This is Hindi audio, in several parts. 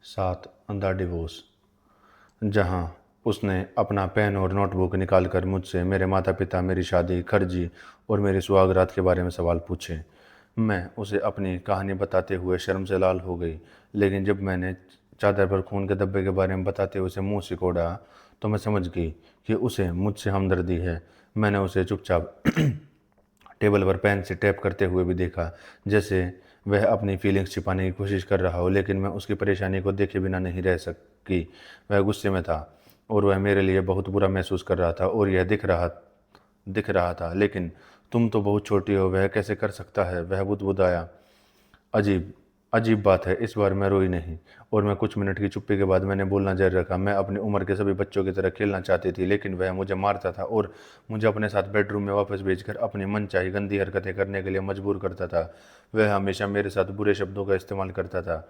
साथ द डिवोर्स। जहां उसने अपना पेन और नोटबुक निकालकर मुझसे मेरे माता पिता, मेरी शादी, खर्ची और मेरी सुहागरात के बारे में सवाल पूछे। मैं उसे अपनी कहानी बताते हुए शर्म से लाल हो गई, लेकिन जब मैंने चादर पर खून के धब्बे के बारे में बताते हुए उसे मुंह सिकोड़ा तो मैं समझ गई कि उसे मुझसे हमदर्दी है। मैंने उसे चुपचाप टेबल पर पेन से टैप करते हुए भी देखा, जैसे वह अपनी फीलिंग्स छिपाने की कोशिश कर रहा हो, लेकिन मैं उसकी परेशानी को देखे बिना नहीं रह सकी। वह गुस्से में था और वह मेरे लिए बहुत बुरा महसूस कर रहा था और यह दिख रहा था। लेकिन तुम तो बहुत छोटी हो, वह कैसे कर सकता है, वह बुदबुदाया। अजीब अजीब बात है, इस बार मैं रोई नहीं और मैं कुछ मिनट की चुप्पी के बाद मैंने बोलना जारी रखा। मैं अपनी उम्र के सभी बच्चों की तरह खेलना चाहती थी, लेकिन वह मुझे मारता था और मुझे अपने साथ बेडरूम में वापस भेजकर अपनी मनचाही गंदी हरकतें करने के लिए मजबूर करता था। वह हमेशा मेरे साथ बुरे शब्दों का इस्तेमाल करता था।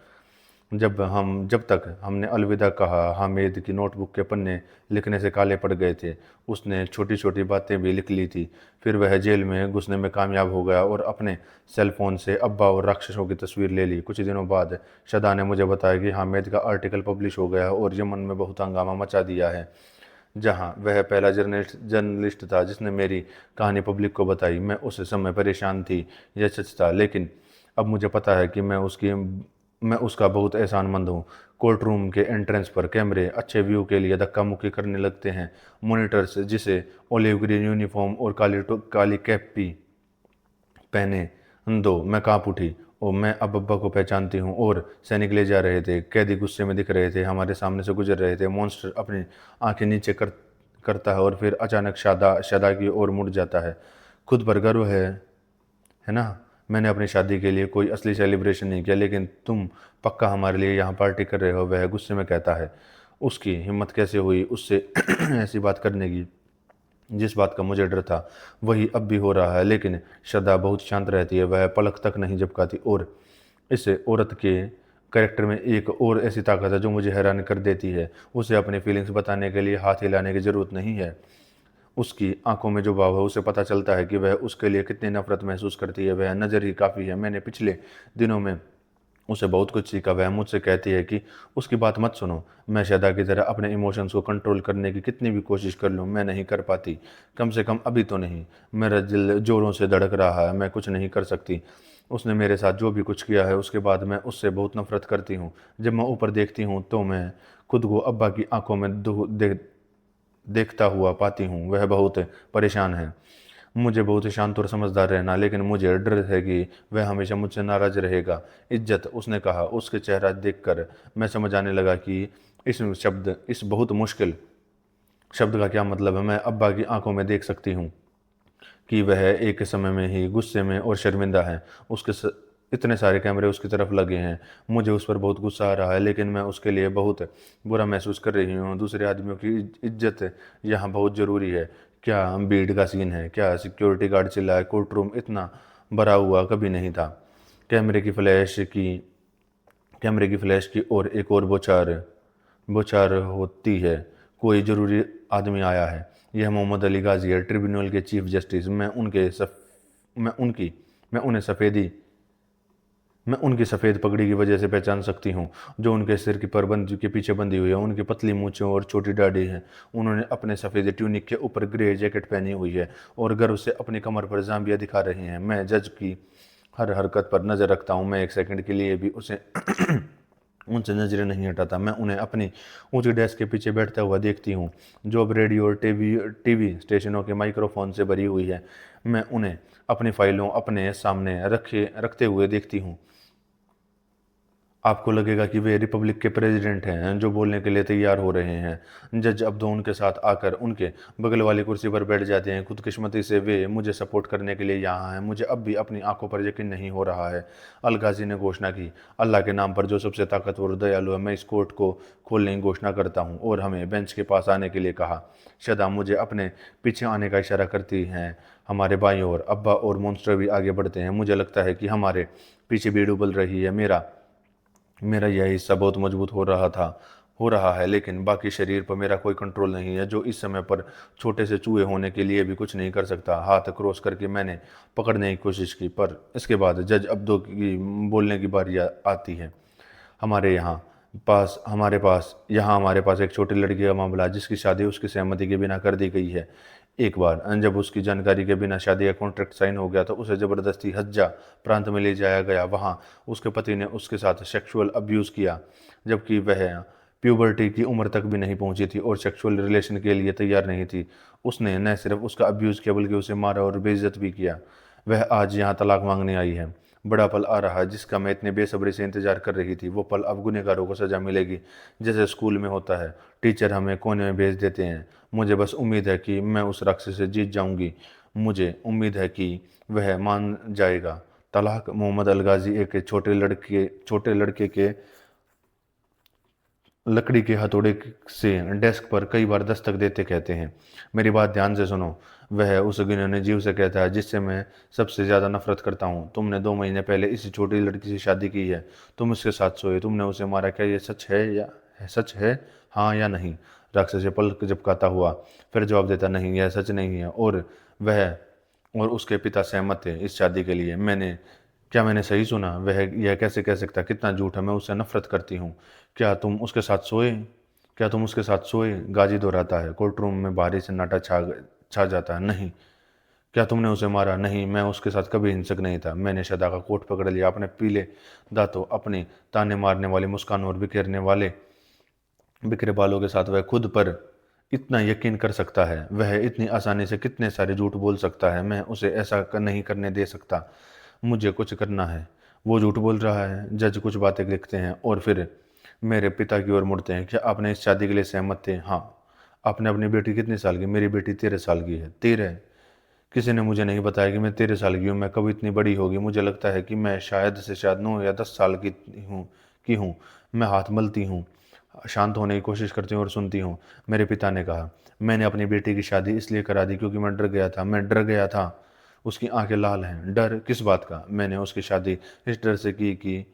जब तक हमने अलविदा कहा, हामिद की नोटबुक के पन्ने लिखने से काले पड़ गए थे। उसने छोटी छोटी बातें भी लिख ली थी। फिर वह जेल में घुसने में कामयाब हो गया और अपने सेल फोन से अब्बा और राक्षसों की तस्वीर ले ली। कुछ दिनों बाद शदा ने मुझे बताया कि हामिद का आर्टिकल पब्लिश हो गया और यमन में बहुत हंगामा मचा दिया है, जहां वह पहला जर्नलिस्ट था जिसने मेरी कहानी पब्लिक को बताई। मैं उस समय परेशान थी, यह सच था, लेकिन अब मुझे पता है कि मैं उसका बहुत एहसानमंद हूँ। कोर्ट रूम के एंट्रेंस पर कैमरे अच्छे व्यू के लिए धक्का मुक्की करने लगते हैं। मॉनिटर्स जिसे ओलिव ग्रीन यूनिफॉर्म और काली कैप भी पहने दो। मैं कांप उठी और मैं अब अब्बा को पहचानती हूँ और सैनिक ले जा रहे थे। कैदी गुस्से में दिख रहे थे, हमारे सामने से गुजर रहे थे। मॉन्स्टर अपनी आंखें नीचे करता है और फिर अचानक शदा शदा की ओर मुड़ जाता है। खुद पर गर्व है ना? मैंने अपनी शादी के लिए कोई असली सेलिब्रेशन नहीं किया, लेकिन तुम पक्का हमारे लिए यहाँ पार्टी कर रहे हो, वह गुस्से में कहता है। उसकी हिम्मत कैसे हुई उससे ऐसी बात करने की? जिस बात का मुझे डर था वही अब भी हो रहा है। लेकिन श्रद्धा बहुत शांत रहती है, वह पलक तक नहीं झपकाती और इस औरत के कैरेक्टर में एक और ऐसी ताकत है जो मुझे हैरान कर देती है। उसे अपनी फीलिंग्स बताने के लिए हाथ हिलाने की ज़रूरत नहीं है। उसकी आंखों में जो भाव है उसे पता चलता है कि वह उसके लिए कितनी नफरत महसूस करती है। वह नज़र ही काफ़ी है। मैंने पिछले दिनों में उसे बहुत कुछ सीखा। वह मुझसे कहती है कि उसकी बात मत सुनो। मैं शदा की तरह अपने इमोशंस को कंट्रोल करने की कितनी भी कोशिश कर लूँ, मैं नहीं कर पाती। कम से कम अभी तो नहीं। मेरा दिल जोरों से धड़क रहा है, मैं कुछ नहीं कर सकती। उसने मेरे साथ जो भी कुछ किया है उसके बाद मैं उससे बहुत नफरत करती हूँ। जब मैं ऊपर देखती हूँ तो मैं खुद को अब्बा की आंखों में देखता हुआ पाती हूँ। वह बहुत परेशान है। मुझे बहुत ही शांत और समझदार रहना, लेकिन मुझे डर है कि वह हमेशा मुझसे नाराज रहेगा। इज्जत, उसने कहा। उसके चेहरा देखकर मैं समझ आने लगा कि इस बहुत मुश्किल शब्द का क्या मतलब है। मैं अब्बा की आंखों में देख सकती हूँ कि वह एक समय में ही गुस्से में और शर्मिंदा है। इतने सारे कैमरे उसकी तरफ लगे हैं। मुझे उस पर बहुत गुस्सा आ रहा है, लेकिन मैं उसके लिए बहुत बुरा महसूस कर रही हूँ। दूसरे आदमियों की इज्जत यहाँ बहुत ज़रूरी है। क्या भीड़ का सीन है? क्या सिक्योरिटी गार्ड चिल्लाए? कोर्ट रूम इतना भरा हुआ कभी नहीं था। कैमरे की फ्लैश की कैमरे की फ्लैश की और एक और बौछार होती है। कोई ज़रूरी आदमी आया है। यह मोहम्मद अली गाजी है, ट्रिब्यूनल के चीफ जस्टिस। मैं उनकी मैं उन्हें सफ़ेदी मैं उनकी सफ़ेद पगड़ी की वजह से पहचान सकती हूँ, जो उनके सिर की परबंद के पीछे बंधी हुई है। उनकी पतली मूँछें और छोटी दाढ़ी है। उन्होंने अपने सफ़ेद ट्यूनिक के ऊपर ग्रे जैकेट पहनी हुई है और गर्व से अपनी कमर पर जांबिया दिखा रहे हैं। मैं जज की हर हरकत पर नज़र रखता हूँ। मैं एक सेकंड के लिए भी उसे उनसे नजरें नहीं हटाता। मैं उन्हें अपनी ऊंची डेस्क के पीछे बैठता हुआ देखती हूँ, जो अब रेडियो और टीवी स्टेशनों के माइक्रोफोन से भरी हुई है। मैं उन्हें अपनी फाइलों अपने सामने रखते हुए देखती हूँ। आपको लगेगा कि वे रिपब्लिक के प्रेसिडेंट हैं जो बोलने के लिए तैयार हो रहे हैं। जज अब्दो उनके साथ आकर उनके बगल वाली कुर्सी पर बैठ जाते हैं। खुदकिस्मती से वे मुझे सपोर्ट करने के लिए यहाँ हैं। मुझे अब भी अपनी आंखों पर यकीन नहीं हो रहा है। अलगाजी ने घोषणा की, अल्लाह के नाम पर जो सबसे ताकतवर और दयालु है, मैं इस कोर्ट को खोलने की घोषणा करता हूँ। और हमें बेंच के पास आने के लिए कहा। शदा मुझे अपने पीछे आने का इशारा करती हैं। हमारे बाईं ओर अब्बा और मॉन्स्टर भी आगे बढ़ते हैं। मुझे लगता है कि हमारे पीछे भीड़ उबल रही है। मेरा मेरा यह हिस्सा बहुत मजबूत हो रहा है, लेकिन बाकी शरीर पर मेरा कोई कंट्रोल नहीं है, जो इस समय पर छोटे से चूहे होने के लिए भी कुछ नहीं कर सकता। हाथ क्रॉस करके मैंने पकड़ने की कोशिश की, पर इसके बाद जज अब्दो की बोलने की बारी आती है। हमारे यहाँ हमारे पास एक छोटी लड़की का मामला है जिसकी शादी उसकी सहमति के बिना कर दी गई है। एक बार जब उसकी जानकारी के बिना शादी का कॉन्ट्रैक्ट साइन हो गया तो उसे ज़बरदस्ती हज्जा प्रांत में ले जाया गया। वहाँ उसके पति ने उसके साथ सेक्सुअल अब्यूज़ किया, जबकि वह प्यूबर्टी की उम्र तक भी नहीं पहुंची थी और सेक्सुअल रिलेशन के लिए तैयार नहीं थी। उसने न सिर्फ उसका अब्यूज़ किया बल्कि उसे मारा और बेइज्जत भी किया। वह आज यहाँ तलाक मांगने आई है। बड़ा पल आ रहा है जिसका मैं इतने बेसब्री से इंतजार कर रही थी। वो पल अब गुनहगारों को सज़ा मिलेगी, जैसे स्कूल में होता है। टीचर हमें कोने में भेज देते हैं। मुझे बस उम्मीद है कि मैं उस राक्षस से जीत जाऊंगी। मुझे उम्मीद है कि वह मान जाएगा। तलाक मोहम्मद अलगाजी एक छोटे लड़के के लकड़ी के हथौड़े से डेस्क पर कई बार दस्तक देते कहते हैं, मेरी बात ध्यान से सुनो। वह उस घिनौने जीव से कहता है जिससे मैं सबसे ज़्यादा नफरत करता हूँ। तुमने 2 महीने पहले इस छोटी लड़की से शादी की है। तुम उसके साथ सोए, तुमने उसे मारा। क्या ये सच है, हाँ या नहीं? राक्षस पलक झपकाता हुआ फिर जवाब देता, नहीं, यह सच नहीं है। और उसके पिता सहमत थे इस शादी के लिए। मैंने सही सुना? वह यह कैसे कह सकता? कितना झूठ है! मैं उससे नफरत करती हूँ। क्या तुम उसके साथ सोए? क्या तुम उसके साथ सोए? गाजी दोहराता है। कोर्ट रूम में भारी सन्नाटा छा जाता है। नहीं। क्या तुमने उसे मारा? नहीं, मैं उसके साथ कभी हिंसक नहीं था। मैंने सदा का कोट पकड़ लिया। अपने पीले दांतों, अपनी ताने मारने वाली मुस्कान और बिखरे बालों के साथ वह खुद पर इतना यकीन कर सकता है। वह इतनी आसानी से कितने सारे झूठ बोल सकता है। मैं उसे ऐसा नहीं करने दे सकता। मुझे कुछ करना है। वो झूठ बोल रहा है। जज कुछ बातें लिखते हैं और फिर मेरे पिता की ओर मुड़ते हैं। क्या आपने इस शादी के लिए सहमत थे? हाँ। आपने अपनी बेटी कितने साल की? मेरी बेटी 13 साल की है। 13? किसी ने मुझे नहीं बताया कि मैं 13 साल की हूँ। मैं कब इतनी बड़ी होगी? मुझे लगता है कि मैं शायद 9 या 10 साल की हूँ। मैं हाथ मलती हूँ, शांत होने की कोशिश करती हूँ और सुनती हूँ। मेरे पिता ने कहा, मैंने अपनी बेटी की शादी इसलिए करा दी क्योंकि मैं डर गया था। उसकी आंखें लाल हैं। डर किस बात का? मैंने उसकी शादी इस डर से की कि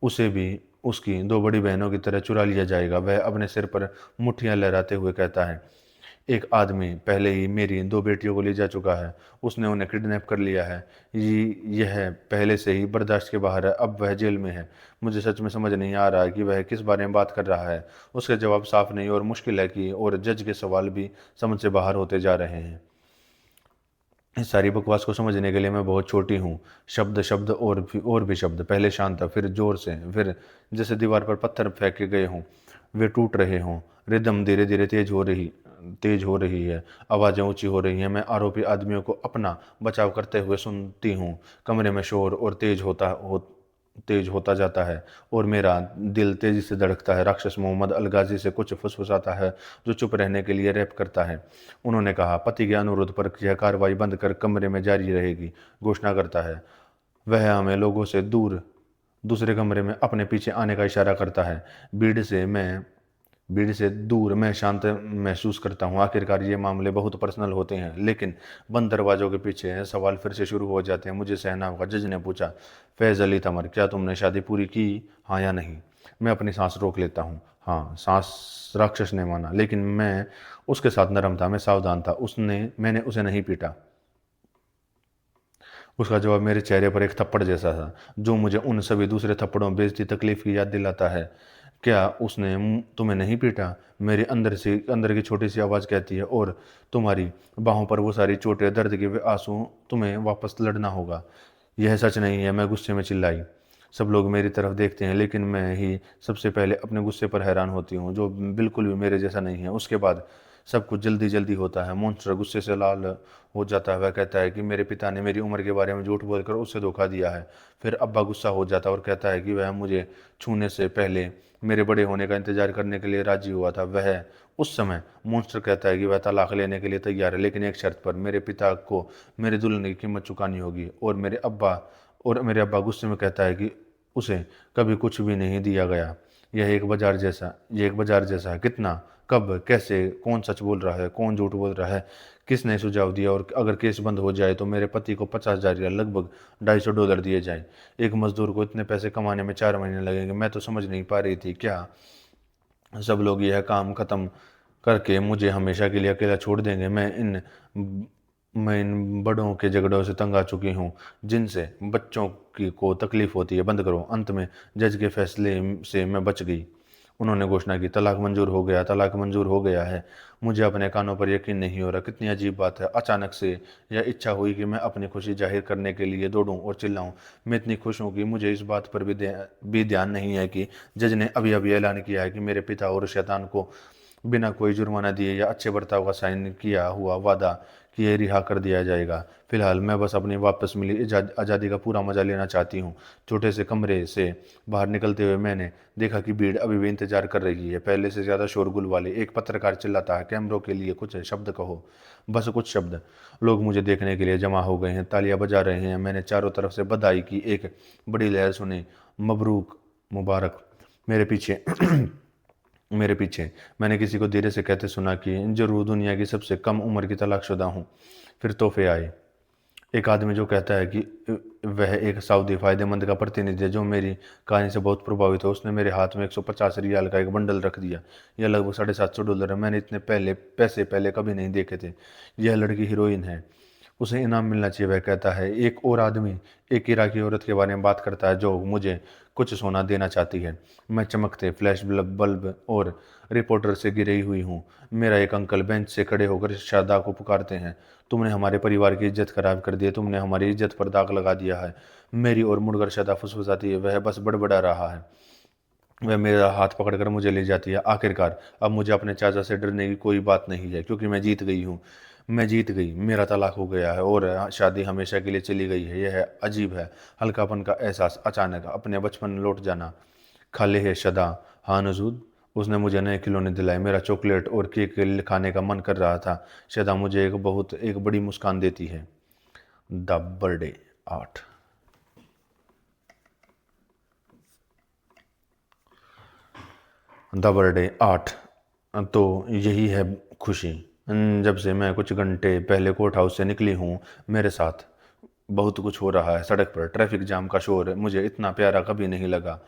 उसे भी उसकी 2 बड़ी बहनों की तरह चुरा लिया जाएगा। वह अपने सिर पर मुट्ठियां लहराते हुए कहता है, एक आदमी पहले ही मेरी 2 बेटियों को ले जा चुका है। उसने उन्हें किडनैप कर लिया है। यह पहले से ही बर्दाश्त के बाहर है। अब वह जेल में है। मुझे सच में समझ नहीं आ रहा कि वह किस बारे में बात कर रहा है। उसके जवाब साफ नहीं और मुश्किल है कि और जज के सवाल भी समझ से बाहर होते जा रहे हैं। इस सारी बकवास को समझने के लिए मैं बहुत छोटी हूँ। शब्द शब्द और भी शब्द, पहले शांत फिर जोर से, फिर जैसे दीवार पर पत्थर फेंके गए हों। वे टूट रहे हों। रिदम धीरे धीरे तेज हो रही है। आवाज़ें ऊंची हो रही हैं। मैं आरोपी आदमियों को अपना बचाव करते हुए सुनती हूँ। कमरे में शोर और तेज होता जाता है और मेरा दिल तेजी से धड़कता है। राक्षस मोहम्मद अलगाजी से कुछ फुसफुसाता है जो चुप रहने के लिए रैप करता है। उन्होंने कहा, पति के अनुरोध पर यह कार्रवाई बंद कर कमरे में जारी रहेगी। घोषणा करता है। वह हमें लोगों से दूर दूसरे कमरे में अपने पीछे आने का इशारा करता है। भीड़ से दूर मैं शांत महसूस करता हूँ। आखिरकार ये मामले बहुत पर्सनल होते हैं, लेकिन बंद दरवाजों के पीछे सवाल फिर से शुरू हो जाते हैं। मुझे सहना होगा। जज ने पूछा, फैज़ अली तमर, क्या तुमने शादी पूरी की? हाँ या नहीं? मैं अपनी सांस रोक लेता हूँ। हाँ। सांस। राक्षस ने माना, लेकिन मैं उसके साथ नरम था। मैं सावधान था। मैंने उसे नहीं पीटा। उसका जवाब मेरे चेहरे पर एक थप्पड़ जैसा था, जो मुझे उन सभी दूसरे थप्पड़ों, बेइज्जती, तकलीफ की याद दिलाता है। क्या उसने तुम्हें नहीं पीटा? मेरे अंदर की छोटी सी आवाज़ कहती है, और तुम्हारी बाहों पर वो सारी चोटें, दर्द के वे आंसू, तुम्हें वापस लड़ना होगा। यह सच नहीं है, मैं गुस्से में चिल्लाई। सब लोग मेरी तरफ देखते हैं, लेकिन मैं ही सबसे पहले अपने गुस्से पर हैरान होती हूँ, जो बिल्कुल भी मेरे जैसा नहीं है। उसके बाद सब कुछ जल्दी जल्दी होता है। मॉन्स्टर गुस्से से लाल हो जाता है। वह कहता है कि मेरे पिता ने मेरी उम्र के बारे में झूठ बोलकर उससे धोखा दिया है। फिर अब्बा गुस्सा हो जाता है और कहता है कि वह मुझे छूने से पहले मेरे बड़े होने का इंतजार करने के लिए राजी हुआ था। वह उस समय मॉन्स्टर कहता है कि वह तलाक लेने के लिए तैयार है, लेकिन एक शर्त पर। मेरे पिता को मेरे दुल्हन की कीमत चुकानी होगी। मेरे अब्बा गुस्से में कहता है कि उसे कभी कुछ भी नहीं दिया गया। यह एक बाजार जैसा है। कितना? कब? कैसे? कौन सच बोल रहा है? कौन झूठ बोल रहा है? किसने सुझाव दिया? और अगर केस बंद हो जाए तो मेरे पति को 50,000 या लगभग $250 दिए जाए। एक मजदूर को इतने पैसे कमाने में 4 महीने लगेंगे। मैं तो समझ नहीं पा रही थी। क्या सब लोग यह काम खत्म करके मुझे हमेशा के लिए अकेला छोड़ देंगे? मैं इन बड़ों के झगड़ों से तंग आ चुकी हूँ, जिनसे बच्चों की को तकलीफ होती है। बंद करो। अंत में जज के फैसले से मैं बच गई। उन्होंने घोषणा की, तलाक मंजूर हो गया, तलाक मंजूर हो गया है। मुझे अपने कानों पर यकीन नहीं हो रहा। कितनी अजीब बात है। अचानक से यह इच्छा हुई कि मैं अपनी खुशी जाहिर करने के लिए दौड़ूं और चिल्लाऊं। मैं इतनी खुश हूं कि मुझे इस बात पर भी ध्यान नहीं है कि जज ने अभी अभी ऐलान किया है कि मेरे पिता और शैतान को बिना कोई जुर्माना दिए या अच्छे बर्ताव का साइन किया हुआ वादा किए रिहा कर दिया जाएगा। फिलहाल मैं बस अपनी वापस मिली आज़ादी का पूरा मजा लेना चाहती हूँ। छोटे से कमरे से बाहर निकलते हुए मैंने देखा कि भीड़ अभी भी इंतजार कर रही है, पहले से ज्यादा शोरगुल वाले। एक पत्रकार चिल्लाता है, कैमरों के लिए कुछ शब्द कहो, बस कुछ शब्द। लोग मुझे देखने के लिए जमा हो गए हैं, तालियां बजा रहे हैं। मैंने चारों तरफ से बधाई की एक बड़ी लहर सुनी, मबरूक, मुबारक। मेरे पीछे मेरे पीछे मैंने किसी को धीरे से कहते सुना कि जरूर दुनिया की सबसे कम उम्र की तलाकशुदा हूँ। फिर तोहफे आए। एक आदमी जो कहता है कि वह एक सऊदी फायदेमंद का प्रतिनिधि है, जो मेरी कहानी से बहुत प्रभावित हो, उसने मेरे हाथ में 150 रियाल का एक बंडल रख दिया। यह लगभग $750 है। मैंने इतने पैसे पहले कभी नहीं देखे थे। यह लड़की हीरोइन है, उसे इनाम मिलना चाहिए, वह कहता है। एक और आदमी एक इराकी औरत के बारे में बात करता है जो मुझे कुछ सोना देना चाहती है। मैं चमकते फ्लैश बल्ब और रिपोर्टर से घिरी हुई हूँ। मेरा एक अंकल बेंच से खड़े होकर शादा को पुकारते हैं, तुमने हमारे परिवार की इज्जत खराब कर दी है, तुमने हमारी इज्जत पर दाग लगा दिया है। मेरी ओर मुड़कर शादा फुसफुसाती है, वह बस बड़बड़ा रहा है। वह मेरा हाथ पकड़कर मुझे ले जाती है। आखिरकार अब मुझे अपने चाचा से डरने की कोई बात नहीं है, क्योंकि मैं जीत गई हूँ। मैं जीत गई, मेरा तलाक हो गया है और शादी हमेशा के लिए चली गई है। यह अजीब है, हल्कापन का एहसास, अचानक अपने बचपन में लौट जाना। खाले है शदा? हाँ नजूद। उसने मुझे नए खिलौने दिलाए, मेरा चॉकलेट और केक खाने का मन कर रहा था। शदा मुझे एक बड़ी मुस्कान देती है। The birthday art. The birthday art. तो यही है खुशी। जब से मैं कुछ घंटे पहले कोर्ट हाउस से निकली हूँ, मेरे साथ बहुत कुछ हो रहा है। सड़क पर ट्रैफिक जाम का शोर मुझे इतना प्यारा कभी नहीं लगा।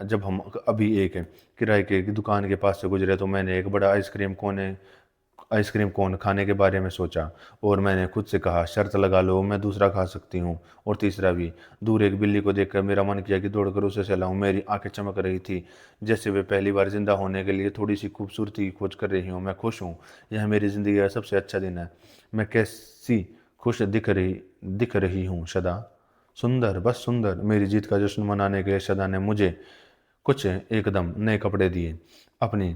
जब हम अभी एक किराए की दुकान के पास से गुजरे तो मैंने एक बड़ा आइसक्रीम कोन खाने के बारे में सोचा, और मैंने खुद से कहा, शर्त लगा लो, मैं दूसरा खा सकती हूँ और तीसरा भी। दूर एक बिल्ली को देखकर मेरा मन किया कि दौड़कर उसे सहलाऊं। मेरी आंखें चमक रही थी, जैसे वे पहली बार जिंदा होने के लिए थोड़ी सी खूबसूरती की खोज कर रही हूँ। मैं खुश हूँ, यह मेरी जिंदगी का सबसे अच्छा दिन है। मैं कैसी खुश दिख रही हूँ शदा? सुंदर, बस सुंदर। मेरी जीत का जश्न मनाने के लिए शदा ने मुझे कुछ एकदम नए कपड़े दिए। अपनी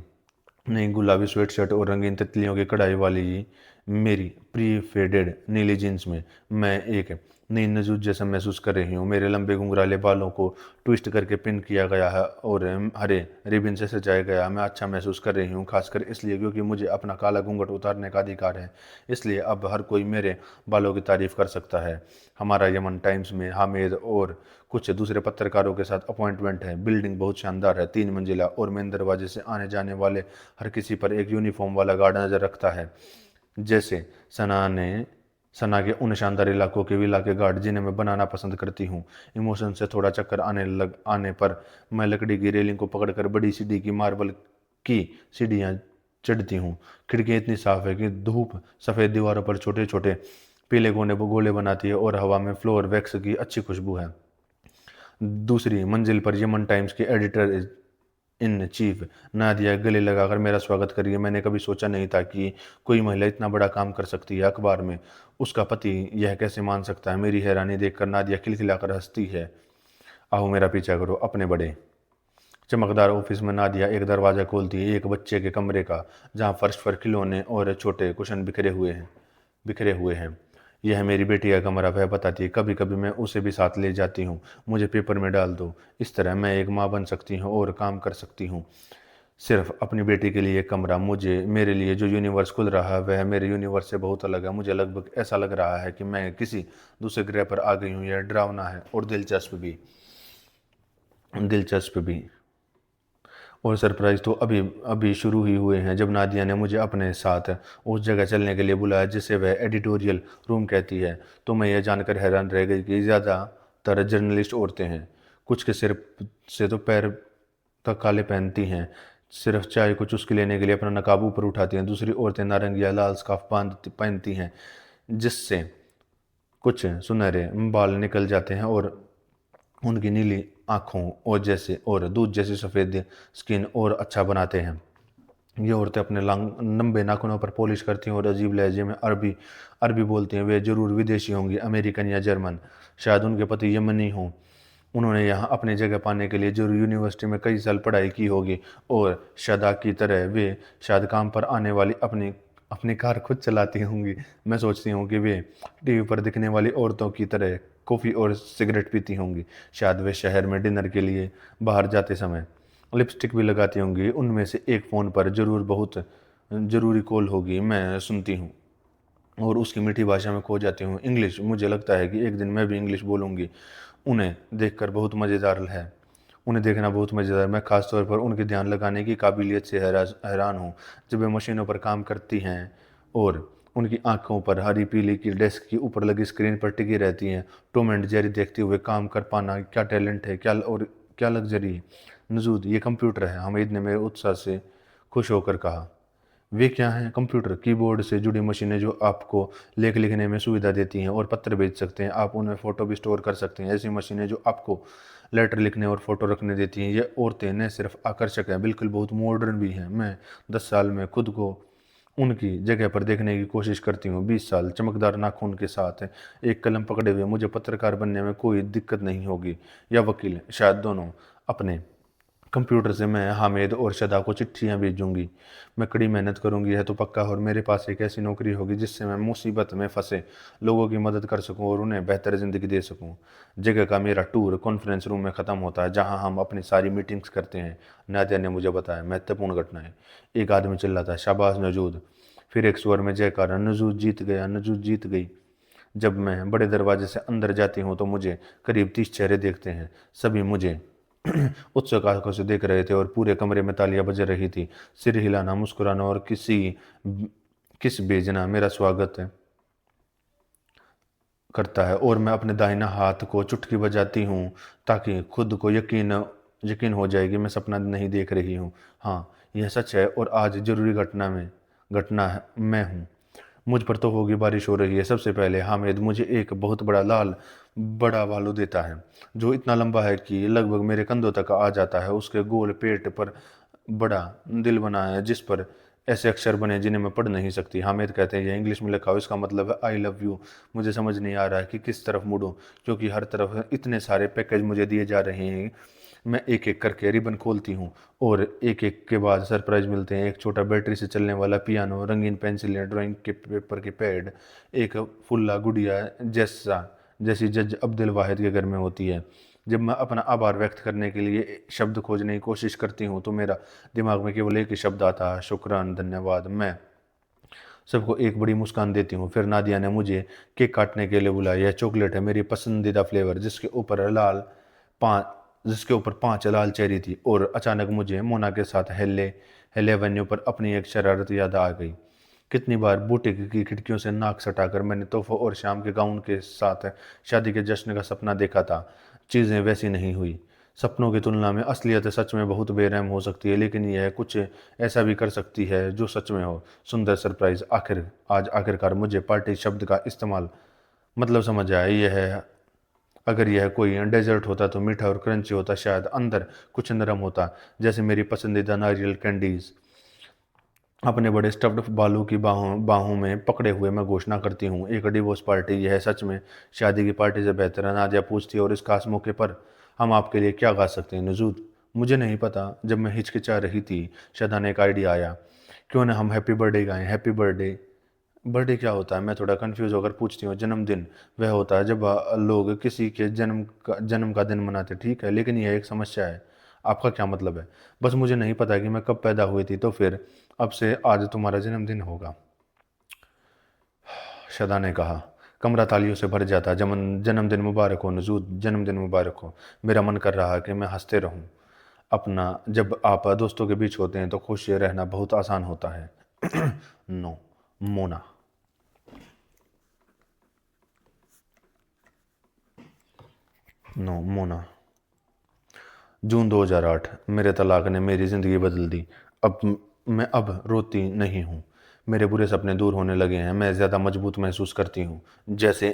नई गुलाबी स्वेटशर्ट और रंगीन तितलियों की कढ़ाई वाली मेरी प्री फेडेड नीली जींस में मैं एक नई नजूद जैसा महसूस कर रही हूँ। मेरे लंबे घुंघराले बालों को ट्विस्ट करके पिन किया गया है और हरे रिबन से सजाया गया। मैं अच्छा महसूस कर रही हूँ, खासकर इसलिए क्योंकि मुझे अपना काला घूंघट उतारने का अधिकार है। इसलिए अब हर कोई मेरे बालों की तारीफ कर सकता है। हमारा यमन टाइम्स में हामिद और कुछ दूसरे पत्रकारों के साथ अपॉइंटमेंट है। बिल्डिंग बहुत शानदार है, 3 मंजिला, और मेन दरवाजे से आने जाने वाले हर किसी पर एक यूनिफॉर्म वाला गार्ड नजर रखता है। जैसे सना ने सना के उन शानदार इलाकों के विला के गार्ड जिन्हें मैं बनाना पसंद करती हूँ। इमोशन से थोड़ा चक्कर आने पर मैं लकड़ी की रेलिंग को पकड़कर बड़ी सीढ़ी की मार्बल की सीढ़ियाँ चढ़ती हूँ। खिड़कियाँ इतनी साफ है कि धूप सफ़ेद दीवारों पर छोटे छोटे पीले गोले बनाती है और हवा में फ्लोर वैक्स की अच्छी खुशबू है। दूसरी मंजिल पर यमन टाइम्स के एडिटर इन चीफ नादिया गले लगाकर मेरा स्वागत करिए। मैंने कभी सोचा नहीं था कि कोई महिला इतना बड़ा काम कर सकती है। अखबार में उसका पति यह कैसे मान सकता है? मेरी हैरानी देखकर नादिया खिलखिलाकर हंसती है। आओ मेरा पीछा करो अपने बड़े चमकदार ऑफिस में नादिया एक दरवाज़ा खोलती है, एक बच्चे के कमरे का, जहाँ फर्श पर खिलौने और छोटे कुशन बिखरे हुए हैं। यह मेरी बेटी का कमरा, वह बताती है। कभी कभी मैं उसे भी साथ ले जाती हूँ, मुझे पेपर में डाल दो। इस तरह मैं एक माँ बन सकती हूँ और काम कर सकती हूँ। सिर्फ अपनी बेटी के लिए एक कमरा। मेरे लिए जो यूनिवर्स खुल रहा है वह मेरे यूनिवर्स से बहुत अलग है। मुझे लगभग ऐसा लग रहा है कि मैं किसी दूसरे ग्रह पर आ गई हूँ। यह डरावना है और दिलचस्प भी। और सरप्राइज तो अभी अभी शुरू ही हुए हैं, जब नादिया ने मुझे अपने साथ उस जगह चलने के लिए बुलाया जिसे वह एडिटोरियल रूम कहती है। तो मैं यह जानकर हैरान रह गई कि ज़्यादातर जर्नलिस्ट औरतें हैं। कुछ के सिर से तो पैर तक काले पहनती हैं, सिर्फ चाय को चुस्की लेने के लिए अपना नकाब ऊपर उठाती हैं। दूसरी औरतें नारंगी या लाल स्कार्फ पहनती हैं, जिससे कुछ सुनहरे बाल निकल जाते हैं और उनकी नीली आँखों और जैसे और दूध जैसी सफ़ेद स्किन और अच्छा बनाते हैं। ये औरतें अपने लंबे नाखूनों पर पॉलिश करती हैं और अजीब लहजे में अरबी अरबी बोलती हैं। वे ज़रूर विदेशी होंगी, अमेरिकन या जर्मन। शायद उनके पति यमनी हों। उन्होंने यहाँ अपनी जगह पाने के लिए ज़रूर यूनिवर्सिटी में कई साल पढ़ाई की होगी और शदा की तरह वे शायद काम पर आने वाली अपनी अपनी कार खुद चलाती होंगी। मैं सोचती हूँ कि वे टीवी पर दिखने वाली औरतों की तरह कॉफ़ी और सिगरेट पीती होंगी। शायद वे शहर में डिनर के लिए बाहर जाते समय लिपस्टिक भी लगाती होंगी। उनमें से एक फ़ोन पर ज़रूर बहुत ज़रूरी कॉल होगी, मैं सुनती हूँ और उसकी मीठी भाषा में खो जाती हूँ। इंग्लिश, मुझे लगता है कि एक दिन मैं भी इंग्लिश बोलूँगी। उन्हें देखकर बहुत मज़ेदार है उन्हें देखना बहुत मज़ेदार है। मैं ख़ास तौर पर उनके ध्यान लगाने की काबिलियत से हैरान हूँ जब वे मशीनों पर काम करती हैं और उनकी आंखों पर हरी पीली की डेस्क के ऊपर लगी स्क्रीन पर टिकी रहती हैं। टॉम एंड जेरी देखते हुए काम कर पाना क्या टैलेंट है, क्या और क्या लग्जरी है। नजूद, ये कंप्यूटर है, हमीद ने मेरे उत्साह से खुश होकर कहा। वे क्या हैं? कंप्यूटर, कीबोर्ड से जुड़ी मशीनें जो आपको लेख लिखने में सुविधा देती हैं और पत्र भेज सकते हैं। आप उनमें फ़ोटो भी स्टोर कर सकते हैं। ऐसी मशीनें जो आपको लेटर लिखने और फ़ोटो रखने देती हैं। ये औरतें न सिर्फ आकर्षक हैं, बिल्कुल बहुत मॉडर्न भी हैं। मैं 10 साल में खुद को उनकी जगह पर देखने की कोशिश करती हूँ। 20 साल चमकदार नाखून के साथ एक कलम पकड़े हुए मुझे पत्रकार बनने में कोई दिक्कत नहीं होगी, या वकील, शायद दोनों। अपने कंप्यूटर से मैं हामिद और शदा को चिट्ठियां भेजूंगी। मैं कड़ी मेहनत करूंगी, यह तो पक्का। और मेरे पास एक ऐसी नौकरी होगी जिससे मैं मुसीबत में फंसे लोगों की मदद कर सकूं और उन्हें बेहतर ज़िंदगी दे सकूं। जगह का मेरा टूर कॉन्फ्रेंस रूम में ख़त्म होता है जहां हम अपनी सारी मीटिंग्स करते हैं। नादिया ने मुझे बताया। महत्वपूर्ण घटनाएं। एक आदमी चिल्लाता है, शाबाश नजूद। फिर एक स्वर में जयकारा, नजूद जीत गया, नजूद जीत गई। जब मैं बड़े दरवाजे से अंदर जाती हूँ तो मुझे करीब 30 चेहरे देखते हैं। सभी मुझे उत्सुक आंखों से देख रहे थे और पूरे कमरे में तालियां बज रही थी। सिर हिलाना, मुस्कुराना और किस भेजना मेरा स्वागत करता है। और मैं अपने दाहिना हाथ को चुटकी बजाती हूँ ताकि खुद को यकीन यकीन हो जाए कि मैं सपना नहीं देख रही हूँ। हाँ, यह सच है और आज जरूरी घटना है मैं हूँ। मुझ पर तो होगी बारिश हो रही है। सबसे पहले हामिद मुझे एक बहुत बड़ा भालू देता है जो इतना लंबा है कि लगभग मेरे कंधों तक आ जाता है। उसके गोल पेट पर बड़ा दिल बना है जिस पर ऐसे अक्षर बने जिन्हें मैं पढ़ नहीं सकती। हामिद कहते हैं, यह इंग्लिश में लिखा हो, इसका मतलब है आई लव यू। मुझे समझ नहीं आ रहा है कि किस तरफ मुड़ूं क्योंकि हर तरफ इतने सारे पैकेज मुझे दिए जा रहे हैं। मैं एक एक करके रिबन खोलती हूँ और एक एक के बाद सरप्राइज मिलते हैं। एक छोटा बैटरी से चलने वाला पियानो, रंगीन पेंसिलें, ड्राइंग के पेपर के पैड, एक फुल्ला गुड़िया जैसी जज अब्दुल वाहिद के घर में होती है। जब मैं अपना आभार व्यक्त करने के लिए शब्द खोजने की कोशिश करती हूँ तो मेरा दिमाग में केवल एक ही शब्द आता है, शुक्रान, धन्यवाद। मैं सबको एक बड़ी मुस्कान देती हूँ। फिर नादिया ने मुझे केक काटने के लिए बुलाया। यह चॉकलेट है, मेरी पसंदीदा फ्लेवर, पाँच जिसके ऊपर 5 लाल चेरी थी। और अचानक मुझे मोना के साथ हेले हेले एवेन्यू पर अपनी एक शरारत याद आ गई। कितनी बार बुटीक की खिड़कियों से नाक सटाकर मैंने तोहफों और शाम के गाउन के साथ शादी के जश्न का सपना देखा था। चीज़ें वैसी नहीं हुई। सपनों की तुलना में असलियत सच में बहुत बेरहम हो सकती है, लेकिन यह कुछ ऐसा भी कर सकती है जो सच में हो। सुंदर सरप्राइज। आज आखिरकार मुझे पार्टी शब्द का इस्तेमाल मतलब समझ आया। यह अगर यह कोई डेजर्ट होता तो मीठा और क्रंची होता, शायद अंदर कुछ नरम होता, जैसे मेरी पसंदीदा नारियल कैंडीज। अपने बड़े स्टफ्ड बालू की बाहों बाहों में पकड़े हुए मैं घोषणा करती हूँ, एक डिवोर्स पार्टी। यह सच में शादी की पार्टी से बेहतर है। नादिया पूछती है, और इस खास मौके पर हम आपके लिए क्या गा सकते हैं नजूद? मुझे नहीं पता। जब मैं हिचकिचा रही थी शदा ने एक आइडिया आया। क्यों ना हम हैप्पी बर्थडे गाएं? Happy birthday? बर्थडे क्या होता है? मैं थोड़ा कंफ्यूज होकर पूछती हूँ। जन्मदिन वह होता है जब लोग किसी के जन्म का दिन मनाते। ठीक है, लेकिन यह एक समस्या है। आपका क्या मतलब है? बस मुझे नहीं पता कि मैं कब पैदा हुई थी, तो फिर अब से आज तुम्हारा जन्मदिन होगा, शदा ने कहा। कमरा तालियों से भर जाता। जन्मदिन मुबारक हो नजूद, जन्मदिन मुबारक हो। मेरा मन कर रहा है कि मैं हंसते रहूं। अपना जब आप दोस्तों के बीच होते हैं तो खुश रहना बहुत आसान होता है। नो, मोना। नो, मोना। जून 2008। मेरे तलाक ने मेरी ज़िंदगी बदल दी। मैं अब रोती नहीं हूँ। मेरे बुरे सपने दूर होने लगे हैं। मैं ज़्यादा मजबूत महसूस करती हूँ, जैसे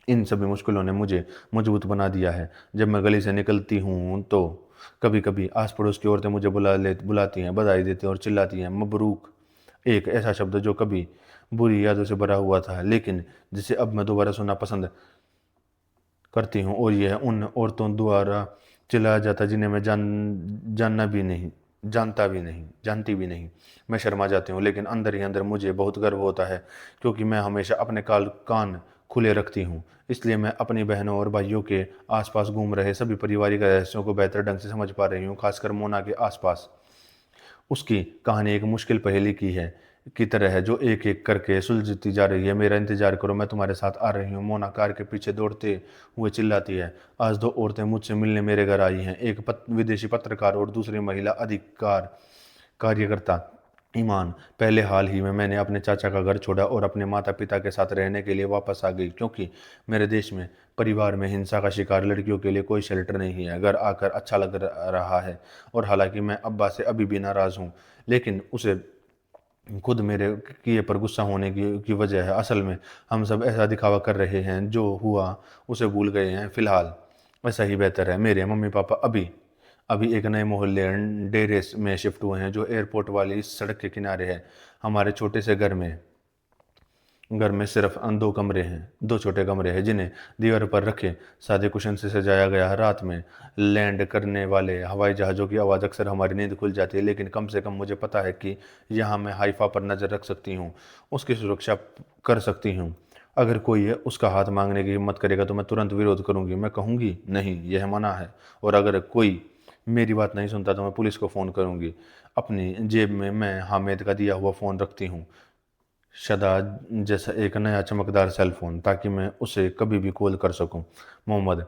इन सभी मुश्किलों ने मुझे मजबूत बना दिया है। जब मैं गली से निकलती हूँ तो कभी कभी आस पड़ोस की औरतें मुझे बुलाती हैं, बधाई देती हैं और चिल्लाती हैं मबरूक। एक ऐसा शब्द जो कभी बुरी यादों से भरा हुआ था, लेकिन जिसे अब मैं दोबारा सुनना पसंद करती हूँ, और यह उन औरतों द्वारा चिल्लाया जाता जिन्हें मैं जानती भी नहीं। मैं शर्मा जाती हूँ, लेकिन अंदर ही अंदर मुझे बहुत गर्व होता है, क्योंकि मैं हमेशा अपने कान खुले रखती हूँ। इसलिए मैं अपनी बहनों और भाइयों के आसपास घूम रहे सभी पारिवारिक रहस्यों को बेहतर ढंग से समझ पा रही हूँ, खासकर मोना के आसपास। उसकी कहानी एक मुश्किल पहेली की तरह है, जो एक एक करके सुलझती जा रही है। मेरा इंतजार करो, मैं तुम्हारे साथ आ रही हूँ, मोना कार के पीछे दौड़ते हुए चिल्लाती है। आज दो औरतें मुझसे मिलने मेरे घर आई हैं, एक विदेशी पत्रकार और दूसरी महिला अधिकार कार्यकर्ता ईमान। पहले हाल ही में मैंने अपने चाचा का घर छोड़ा और अपने माता पिता के साथ रहने के लिए वापस आ गई, क्योंकि मेरे देश में परिवार में हिंसा का शिकार लड़कियों के लिए कोई शेल्टर नहीं है। घर आकर अच्छा लग रहा है, और हालांकि मैं अब्बा से अभी भी नाराज़ हूँ, लेकिन उसे खुद मेरे किए पर गुस्सा होने की वजह है। असल में हम सब ऐसा दिखावा कर रहे हैं, जो हुआ उसे भूल गए हैं। फिलहाल ऐसा ही बेहतर है। मेरे मम्मी पापा अभी अभी एक नए मोहल्ले डेरेस में शिफ्ट हुए हैं, जो एयरपोर्ट वाली सड़क के किनारे है। हमारे छोटे से घर में सिर्फ दो कमरे हैं, दो छोटे कमरे हैं, जिन्हें दीवार पर रखे सादे कुशन से सजाया गया है। रात में लैंड करने वाले हवाई जहाज़ों की आवाज़ अक्सर हमारी नींद खुल जाती है, लेकिन कम से कम मुझे पता है कि यहाँ मैं हाइफा पर नज़र रख सकती हूँ, उसकी सुरक्षा कर सकती हूँ। अगर कोई उसका हाथ मांगने की हिम्मत करेगा तो मैं तुरंत विरोध करूंगी। मैं कहूंगी नहीं, यह मना है। और अगर कोई मेरी बात नहीं सुनता तो मैं पुलिस को फ़ोन करूंगी। अपनी जेब में मैं हामिद का दिया हुआ फ़ोन रखती हूँ, शदा जैसा एक नया चमकदार सेल फोन, ताकि मैं उसे कभी भी कॉल कर सकूं। मोहम्मद,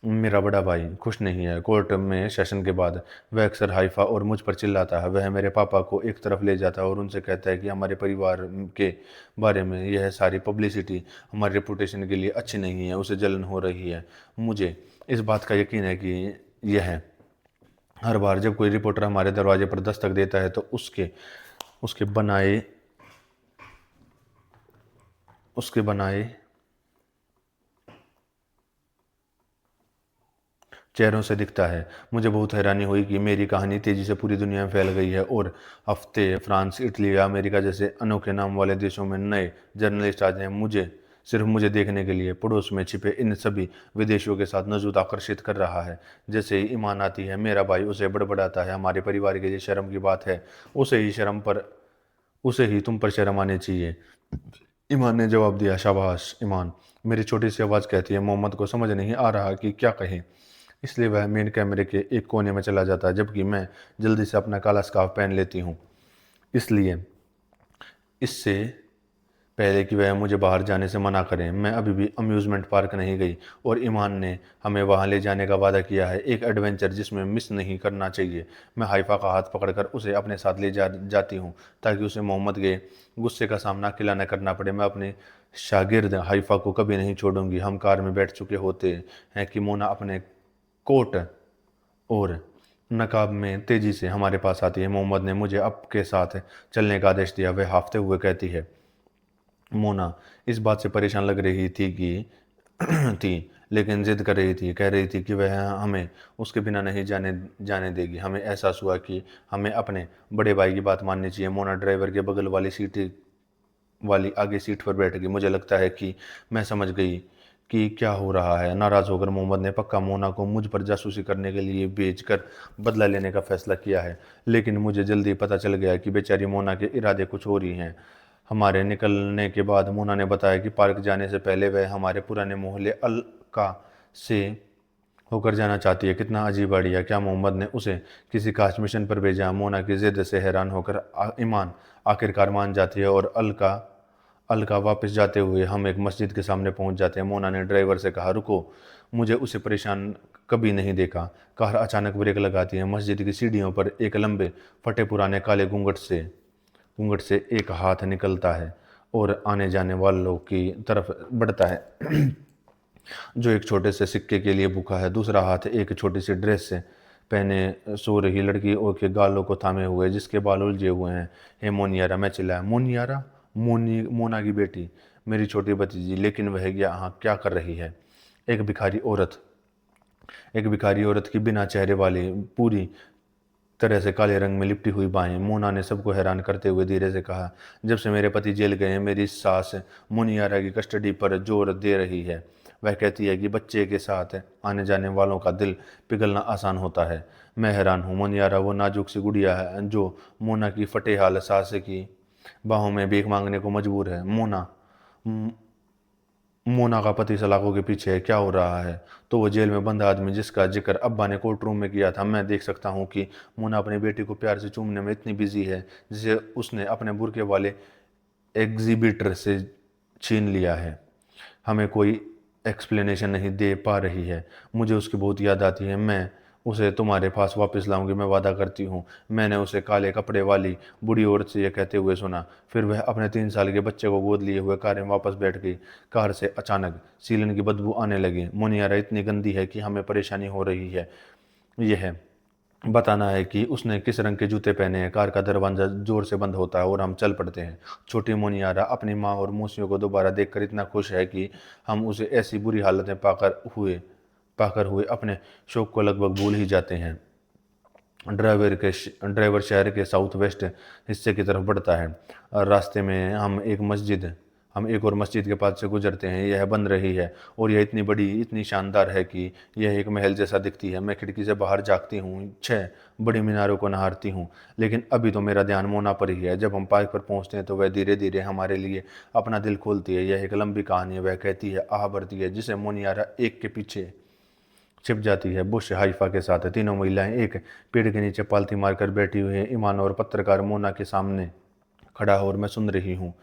मेरा बड़ा भाई, खुश नहीं है। कोर्ट में सेशन के बाद वह अक्सर हाइफा और मुझ पर चिल्लाता है। वह मेरे पापा को एक तरफ ले जाता है और उनसे कहता है कि हमारे परिवार के बारे में यह सारी पब्लिसिटी हमारी रेपुटेशन के लिए अच्छी नहीं है। उसे जलन हो रही है। मुझे इस बात का यकीन है कि यह हर बार जब कोई रिपोर्टर हमारे दरवाजे पर दस्तक देता है तो उसके बनाए उसके बनाए चेहरों से दिखता है। मुझे बहुत हैरानी हुई कि मेरी कहानी तेजी से पूरी दुनिया में फैल गई है, और हफ्ते फ्रांस, इटली या अमेरिका जैसे अनोखे नाम वाले देशों में नए जर्नलिस्ट आते हैं, सिर्फ मुझे देखने के लिए। पड़ोस में छिपे इन सभी विदेशियों के साथ नजूद आकर्षित कर रहा है। जैसे ही ईमान आती है, मेरा भाई उसे बड़बड़ाता है, हमारे परिवार के लिए शर्म की बात है, उसे ही तुम पर शर्म आनी चाहिए। ईमान ने जवाब दिया। शाबाश ईमान, मेरी छोटी सी आवाज़ कहती है। मोहम्मद को समझ नहीं आ रहा कि क्या कहें, इसलिए वह मेन कैमरे के एक कोने में चला जाता है, जबकि मैं जल्दी से अपना काला स्कार्फ पहन लेती हूँ। इसलिए इससे पहले कि वह मुझे बाहर जाने से मना करें, मैं अभी भी अम्यूज़मेंट पार्क नहीं गई, और ईमान ने हमें वहां ले जाने का वादा किया है, एक एडवेंचर जिसमें मिस नहीं करना चाहिए। मैं हाइफा का हाथ पकड़कर उसे अपने साथ जाती हूँ, ताकि उसे मोहम्मद के गुस्से का सामना अकेला न करना पड़े। मैं अपने शागिर्द हाइफा को कभी नहीं छोड़ूंगी। हम कार में बैठ चुके होते हैं कि मोना अपने कोट और नकाब में तेजी से हमारे पास आती है। मोहम्मद ने मुझे अब के साथ चलने का आदेश दिया। वह हाफते हुए कहती है। मोना इस बात से परेशान लग रही थी लेकिन जिद कर रही थी। कह रही थी कि वह हमें उसके बिना नहीं जाने देगी। हमें एहसास हुआ कि हमें अपने बड़े भाई की बात माननी चाहिए। मोना ड्राइवर के बगल वाली आगे सीट पर बैठ गई। मुझे लगता है कि मैं समझ गई कि क्या हो रहा है। नाराज़ होकर मोहम्मद ने पक्का मोना को मुझ पर जासूसी करने के लिए भेजकर बदला लेने का फैसला किया है, लेकिन मुझे जल्दी पता चल गया कि बेचारी मोना के इरादे कुछ और ही हैं। हमारे निकलने के बाद मोना ने बताया कि पार्क जाने से पहले वह हमारे पुराने मोहल्ले अलका से होकर जाना चाहती है। कितना अजीब आइडिया! क्या मोहम्मद ने उसे किसी खास मिशन पर भेजा? मोना की जिद से हैरान होकर ईमान आखिरकार मान जाती है, और अलका वापस जाते हुए हम एक मस्जिद के सामने पहुंच जाते हैं। मोना ने ड्राइवर से कहा, रुको, मुझे उसे परेशान कभी नहीं देखा। कार अचानक ब्रेक लगाती है। मस्जिद की सीढ़ियों पर एक लंबे फटे पुराने काले घूंघट से एक हाथ निकलता है और आने जाने वालों की तरफ बढ़ता है, जो एक छोटे से सिक्के के लिए भूखा है। दूसरा हाथ एक छोटी सी ड्रेस से पहने सो रही लड़की और के गालों को थामे हुए, जिसके बाल उलझे हुए हैं। हे मोनियारा, मैं चिल्लाया। मोनियारा? मोना की बेटी। मेरी छोटी भतीजी, लेकिन वह यहाँ क्या कर रही है? एक भिखारी औरत एक भिखारी औरत की बिना चेहरे वाली, पूरी तरह से काले रंग में लिपटी हुई बाहें। मोना ने सबको हैरान करते हुए धीरे से कहा, जब से मेरे पति जेल गए हैं, मेरी सास मुनियारा की कस्टडी पर जोर दे रही है। वह कहती है कि बच्चे के साथ आने जाने वालों का दिल पिघलना आसान होता है। मैं हैरान हूँ। मुनियारा वो नाजुक सी गुड़िया है जो मोना की फटे हाल सास की बाहों में भीख मांगने को मजबूर है। मोना का पति सलाखों के पीछे है। क्या हो रहा है? तो वो जेल में बंद आदमी जिसका जिक्र अब्बा ने कोर्ट रूम में किया था। मैं देख सकता हूँ कि मोना अपनी बेटी को प्यार से चूमने में इतनी बिजी है जिसे उसने अपने बुरके वाले एग्जिबिटर से छीन लिया है। हमें कोई एक्सप्लेनेशन नहीं दे पा रही है। मुझे उसकी बहुत याद आती है। मैं उसे तुम्हारे पास वापस लाऊंगी, मैं वादा करती हूँ। मैंने उसे काले कपड़े वाली बूढ़ी औरत से यह कहते हुए सुना। फिर वह अपने 3 साल के बच्चे को गोद लिए हुए कार में वापस बैठ गई। कार से अचानक सीलन की बदबू आने लगी। मुनियारा इतनी गंदी है कि हमें परेशानी हो रही है। यह बताना है कि उसने किस रंग के जूते पहने हैं। कार का दरवाजा जोर से बंद होता है और हम चल पड़ते हैं। छोटी मुनियारा अपनी माँ और मौसियों को दोबारा देखकर इतना खुश है कि हम उसे ऐसी बुरी हालत में पाकर हुए अपने शौक को लगभग भूल ही जाते हैं। ड्राइवर शहर के साउथ वेस्ट हिस्से की तरफ बढ़ता है और रास्ते में हम एक और मस्जिद के पास से गुजरते हैं। यह बन रही है और यह इतनी बड़ी, इतनी शानदार है कि यह एक महल जैसा दिखती है। मैं खिड़की से बाहर झांकती हूँ, 6 बड़ी मीनारों को निहारती हूँ, लेकिन अभी तो मेरा ध्यान मोना पर ही है। जब हम पार्क पर पहुँचते हैं तो वह धीरे धीरे हमारे लिए अपना दिल खोलती है। यह एक लंबी कहानी है। वह कहती है, आह भरती है, जिसे मोनियारा एक के पीछे छिप जाती है। बुश हाइफा के साथ तीनों महिलाएं एक पेड़ के नीचे पालथी मारकर बैठी हुई हैं। ईमान और पत्रकार मोना के सामने खड़ा है और मैं सुन रही हूँ।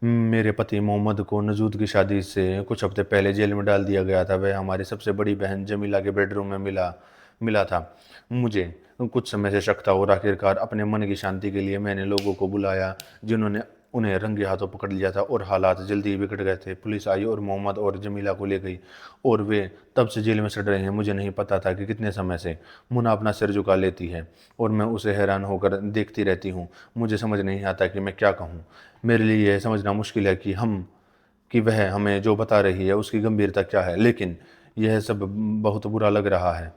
मेरे पति मोहम्मद को नजूद की शादी से कुछ हफ्ते पहले जेल में डाल दिया गया था। वह हमारी सबसे बड़ी बहन जमीला के बेडरूम में मिला मिला था। मुझे कुछ समय से शक था और आखिरकार अपने मन की शांति के लिए मैंने लोगों को बुलाया जिन्होंने उन्हें रंगे हाथों पकड़ लिया था और हालात जल्दी ही बिगड़ गए थे। पुलिस आई और मोहम्मद और जमीला को ले गई और वे तब से जेल में सड़ रहे हैं। मुझे नहीं पता था कि कितने समय से। मुन्ना अपना सिर झुका लेती है और मैं उसे हैरान होकर देखती रहती हूँ। मुझे समझ नहीं आता कि मैं क्या कहूँ। मेरे लिए यह समझना मुश्किल है कि वह हमें जो बता रही है उसकी गंभीरता क्या है, लेकिन यह सब बहुत बुरा लग रहा है।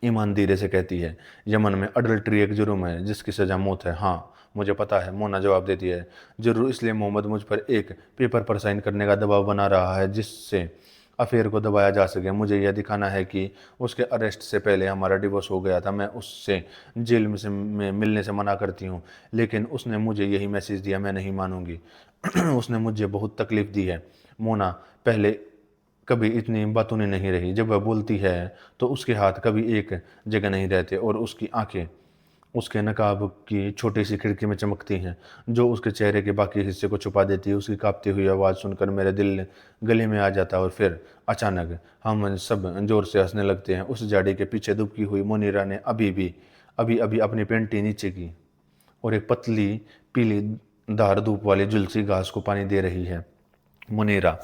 ईमान धीरे से कहती है, यमन में अडल्ट्री एक जुर्म है जिसकी सजा मौत है। हाँ, मुझे पता है, मोना जवाब देती है। जरूर, इसलिए मोहम्मद मुझ पर एक पेपर पर साइन करने का दबाव बना रहा है जिससे अफेयर को दबाया जा सके। मुझे यह दिखाना है कि उसके अरेस्ट से पहले हमारा डिवोर्स हो गया था। मैं उससे जेल में मिलने से मना करती हूँ, लेकिन उसने मुझे यही मैसेज दिया। मैं नहीं मानूंगी। उसने मुझे बहुत तकलीफ दी है। मोना पहले कभी इतनी बातूनी नहीं रही। जब वह बोलती है तो उसके हाथ कभी एक जगह नहीं रहते और उसकी आंखें उसके नकाब की छोटी सी खिड़की में चमकती हैं जो उसके चेहरे के बाकी हिस्से को छुपा देती है। उसकी कांपती हुई आवाज़ सुनकर मेरे दिल गले में आ जाता है और फिर अचानक हम सब जोर से हंसने लगते हैं। उस झाड़ी के पीछे दुबकी हुई मोनीरा ने अभी अभी अपनी पेंटी नीचे की और एक पतली पीली धार धूप वाली झुलसी घास को पानी दे रही है। मुनीरा,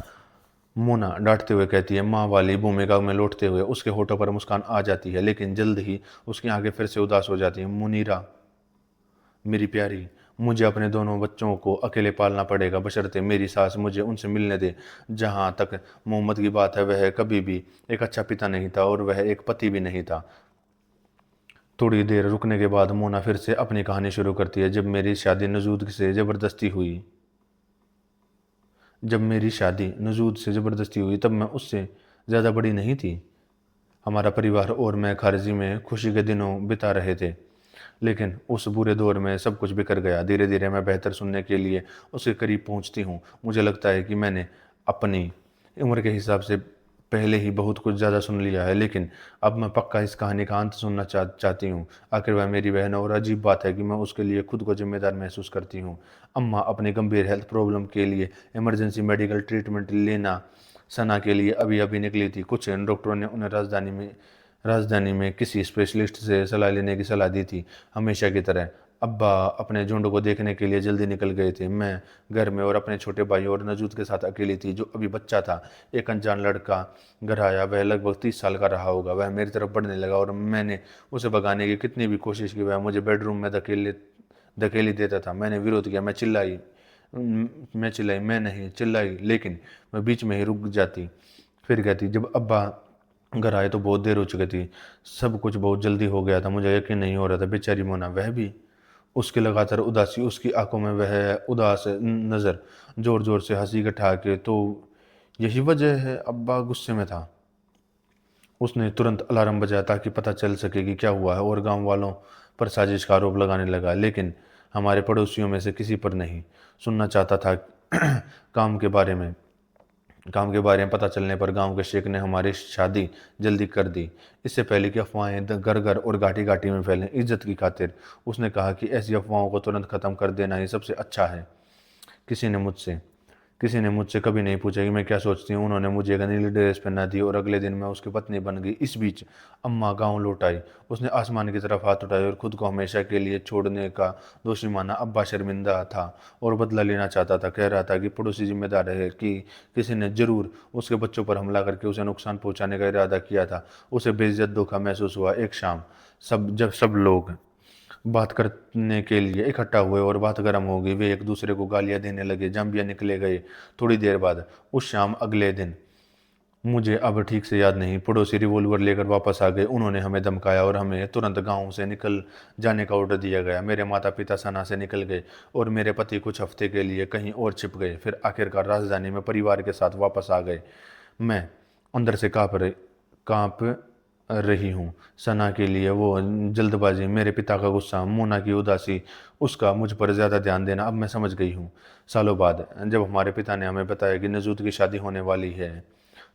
मोना डांटते हुए कहती है। माँ वाली भूमिका में लौटते हुए उसके होठों पर मुस्कान आ जाती है, लेकिन जल्द ही उसकी आंखें फिर से उदास हो जाती हैं। मुनीरा मेरी प्यारी, मुझे अपने दोनों बच्चों को अकेले पालना पड़ेगा बशर्ते मेरी सास मुझे उनसे मिलने दे। जहाँ तक मोहम्मद की बात है, वह कभी भी एक अच्छा पिता नहीं था और वह एक पति भी नहीं था। थोड़ी देर रुकने के बाद मोना फिर से अपनी कहानी शुरू करती है। जब मेरी शादी नजूद से ज़बरदस्ती हुई तब मैं उससे ज़्यादा बड़ी नहीं थी। हमारा परिवार और मैं खारजी में खुशी के दिनों बिता रहे थे, लेकिन उस बुरे दौर में सब कुछ बिखर गया। धीरे धीरे मैं बेहतर सुनने के लिए उसके करीब पहुंचती हूँ। मुझे लगता है कि मैंने अपनी उम्र के हिसाब से पहले ही बहुत कुछ ज़्यादा सुन लिया है, लेकिन अब मैं पक्का इस कहानी का अंत सुनना चाहती हूँ। आखिर वह मेरी बहन है और अजीब बात है कि मैं उसके लिए खुद को जिम्मेदार महसूस करती हूँ। अम्मा अपनी गंभीर हेल्थ प्रॉब्लम के लिए इमरजेंसी मेडिकल ट्रीटमेंट लेना सना के लिए अभी अभी निकली थी। कुछ डॉक्टरों ने उन्हें राजधानी में किसी स्पेशलिस्ट से सलाह लेने की सलाह दी थी। हमेशा की तरह अब्बा अपने झुंड को देखने के लिए जल्दी निकल गए थे। मैं घर में और अपने छोटे भाई और नजूद के साथ अकेली थी जो अभी बच्चा था। एक अनजान लड़का घर आया। वह लगभग 30 साल का रहा होगा। वह मेरी तरफ बढ़ने लगा और मैंने उसे भगाने की कितनी भी कोशिश की, वह मुझे बेडरूम में धकेली देता था। मैंने विरोध किया, मैं चिल्लाई, मैं चिल्लाई, मैं नहीं चिल्लाई, लेकिन मैं बीच में ही रुक जाती। फिर कहती, जब अब्बा घर आए तो बहुत देर हो चुकी थी, सब कुछ बहुत जल्दी हो गया था, मुझे यकीन नहीं हो रहा था। बेचारी मोना, वह भी, उसकी लगातार उदासी, उसकी आंखों में वह उदास नज़र, जोर जोर से हंसी के ठहाके। तो यही वजह है अब्बा गुस्से में था। उसने तुरंत अलार्म बजाया ताकि पता चल सके कि क्या हुआ है, और गांव वालों पर साजिश का आरोप लगाने लगा, लेकिन हमारे पड़ोसियों में से किसी पर नहीं। सुनना चाहता था काम के बारे में काम के बारे में पता चलने पर गांव के शेख ने हमारी शादी जल्दी कर दी, इससे पहले कि अफवाहें घर घर और घाटी घाटी में फैलें। इज्जत की खातिर उसने कहा कि ऐसी अफवाहों को तुरंत ख़त्म कर देना ही सबसे अच्छा है। किसी ने मुझसे किसी ने मुझसे कभी नहीं पूछा कि मैं क्या सोचती हूँ। उन्होंने मुझे एक नीली ड्रेस पहना दी और अगले दिन मैं उसकी पत्नी बन गई। इस बीच अम्मा गांव लौट आई। उसने आसमान की तरफ हाथ उठाए और खुद को हमेशा के लिए छोड़ने का दोषी माना। अब्बा शर्मिंदा था और बदला लेना चाहता था। कह रहा था कि पड़ोसी जिम्मेदार है, कि किसी ने जरूर उसके बच्चों पर हमला करके उसे नुकसान पहुंचाने का इरादा किया था। उसे बेइज्जत धोखा महसूस हुआ। एक शाम जब सब लोग बात करने के लिए इकट्ठा हुए और बात गर्म हो गई, वे एक दूसरे को गालियां देने लगे। जाम्बिया निकले गए। थोड़ी देर बाद उस शाम, अगले दिन, मुझे अब ठीक से याद नहीं, पड़ोसी रिवॉल्वर लेकर वापस आ गए। उन्होंने हमें धमकाया और हमें तुरंत गांव से निकल जाने का ऑर्डर दिया गया। मेरे माता पिता सना से निकल गए और मेरे पति कुछ हफ्ते के लिए कहीं और छिप गए। फिर आखिरकार राजधानी में परिवार के साथ वापस आ गए। मैं अंदर से कांप रही हूँ। सना के लिए वो जल्दबाजी, मेरे पिता का गुस्सा, मोना की उदासी, उसका मुझ पर ज़्यादा ध्यान देना। अब मैं समझ गई हूँ। सालों बाद जब हमारे पिता ने हमें बताया कि नजूद की शादी होने वाली है,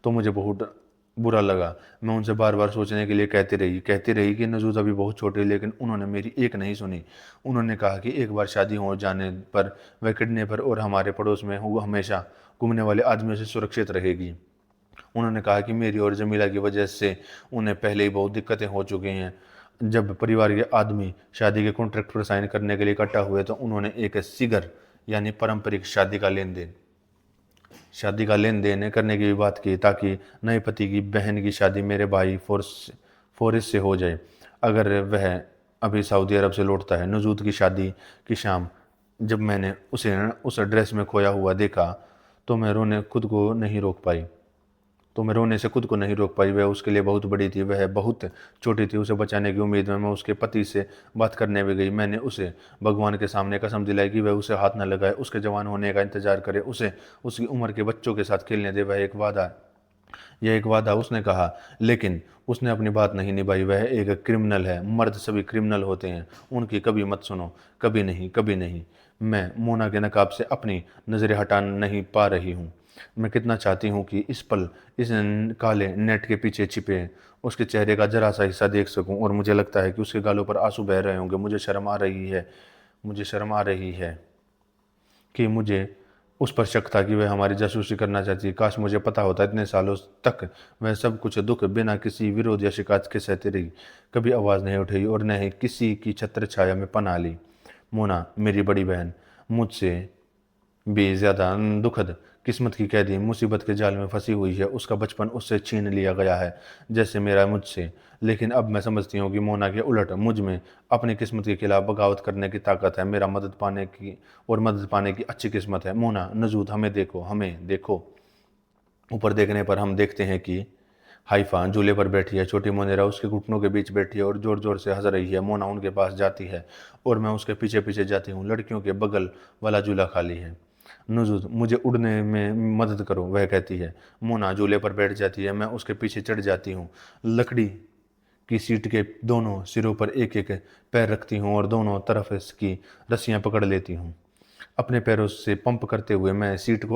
तो मुझे बहुत बुरा लगा। मैं उनसे बार बार सोचने के लिए कहती रही कि नजूद अभी बहुत छोटी है, लेकिन उन्होंने मेरी एक नहीं सुनी। उन्होंने कहा कि एक बार शादी हो जाने पर वह किडनैपर और हमारे पड़ोस में वो हमेशा घूमने वाले आदमियों से सुरक्षित रहेगी। उन्होंने कहा कि मेरी और जमीला की वजह से उन्हें पहले ही बहुत दिक्कतें हो चुकी हैं। जब परिवार के आदमी शादी के कॉन्ट्रैक्ट पर साइन करने के लिए इकट्ठा हुए, तो उन्होंने एक सिगर यानी पारंपरिक शादी का लेन देन करने की भी बात की, ताकि नए पति की बहन की शादी मेरे भाई फोरिस से हो जाए, अगर वह अभी सऊदी अरब से लौटता है। नजूद की शादी की शाम जब मैंने उसे उस ड्रेस में खोया हुआ देखा, तो मैं रोने से खुद को नहीं रोक पाई। वह उसके लिए बहुत बड़ी थी, वह बहुत छोटी थी। उसे बचाने की उम्मीद में मैं उसके पति से बात करने भी गई। मैंने उसे भगवान के सामने कसम दिलाई कि वह उसे हाथ न लगाए, उसके जवान होने का इंतजार करे, उसे उसकी उम्र के बच्चों के साथ खेलने दे। यह एक वादा उसने कहा, लेकिन उसने अपनी बात नहीं निभाई। वह एक क्रिमिनल है। मर्द सभी क्रिमिनल होते हैं, उनकी कभी मत सुनो। कभी नहीं, कभी नहीं। मैं मोना के नकाब से अपनी नज़रें हटा नहीं पा रही हूँ। मैं कितना चाहती हूँ कि इस काले नेट के पीछे छिपे उसके चेहरे का जरा सा हिस्सा देख सकूं, और मुझे लगता है कि उसके गालों पर आंसू बह रहे होंगे। मुझे शर्म आ रही है कि मुझे उस पर शक था कि वह हमारी जासूसी करना चाहती है। काश मुझे पता होता। इतने सालों तक वह सब कुछ दुख बिना किसी विरोध या शिकायत के सहती रही, कभी आवाज़ नहीं उठाई और न ही किसी की छत्र छाया में पनाह ली। मोना, मेरी बड़ी बहन, मुझसे भी ज़्यादा दुखद किस्मत की कैदी, मुसीबत के जाल में फंसी हुई है। उसका बचपन उससे छीन लिया गया है, जैसे मेरा मुझसे। लेकिन अब मैं समझती हूँ कि मोना के उलट मुझ में अपनी किस्मत के खिलाफ बगावत करने की ताकत है। मदद पाने की अच्छी किस्मत है। मोना, नजूद, हमें देखो। ऊपर देखने पर हम देखते हैं कि हाइफा झूले पर बैठी है। छोटी मोनेरा उसके घुटनों के बीच बैठी है और जोर जोर से हंस रही है। मोना उनके पास जाती है और मैं उसके पीछे पीछे जाती हूँ। लड़कियों के बगल वाला झूला खाली है। नजूद, मुझे उड़ने में मदद करो, वह कहती है। मोना झूले पर बैठ जाती है। मैं उसके पीछे चढ़ जाती हूँ। लकड़ी की सीट के दोनों सिरों पर एक एक पैर रखती हूँ और दोनों तरफ इसकी रस्सियाँ पकड़ लेती हूँ। अपने पैरों से पंप करते हुए मैं सीट को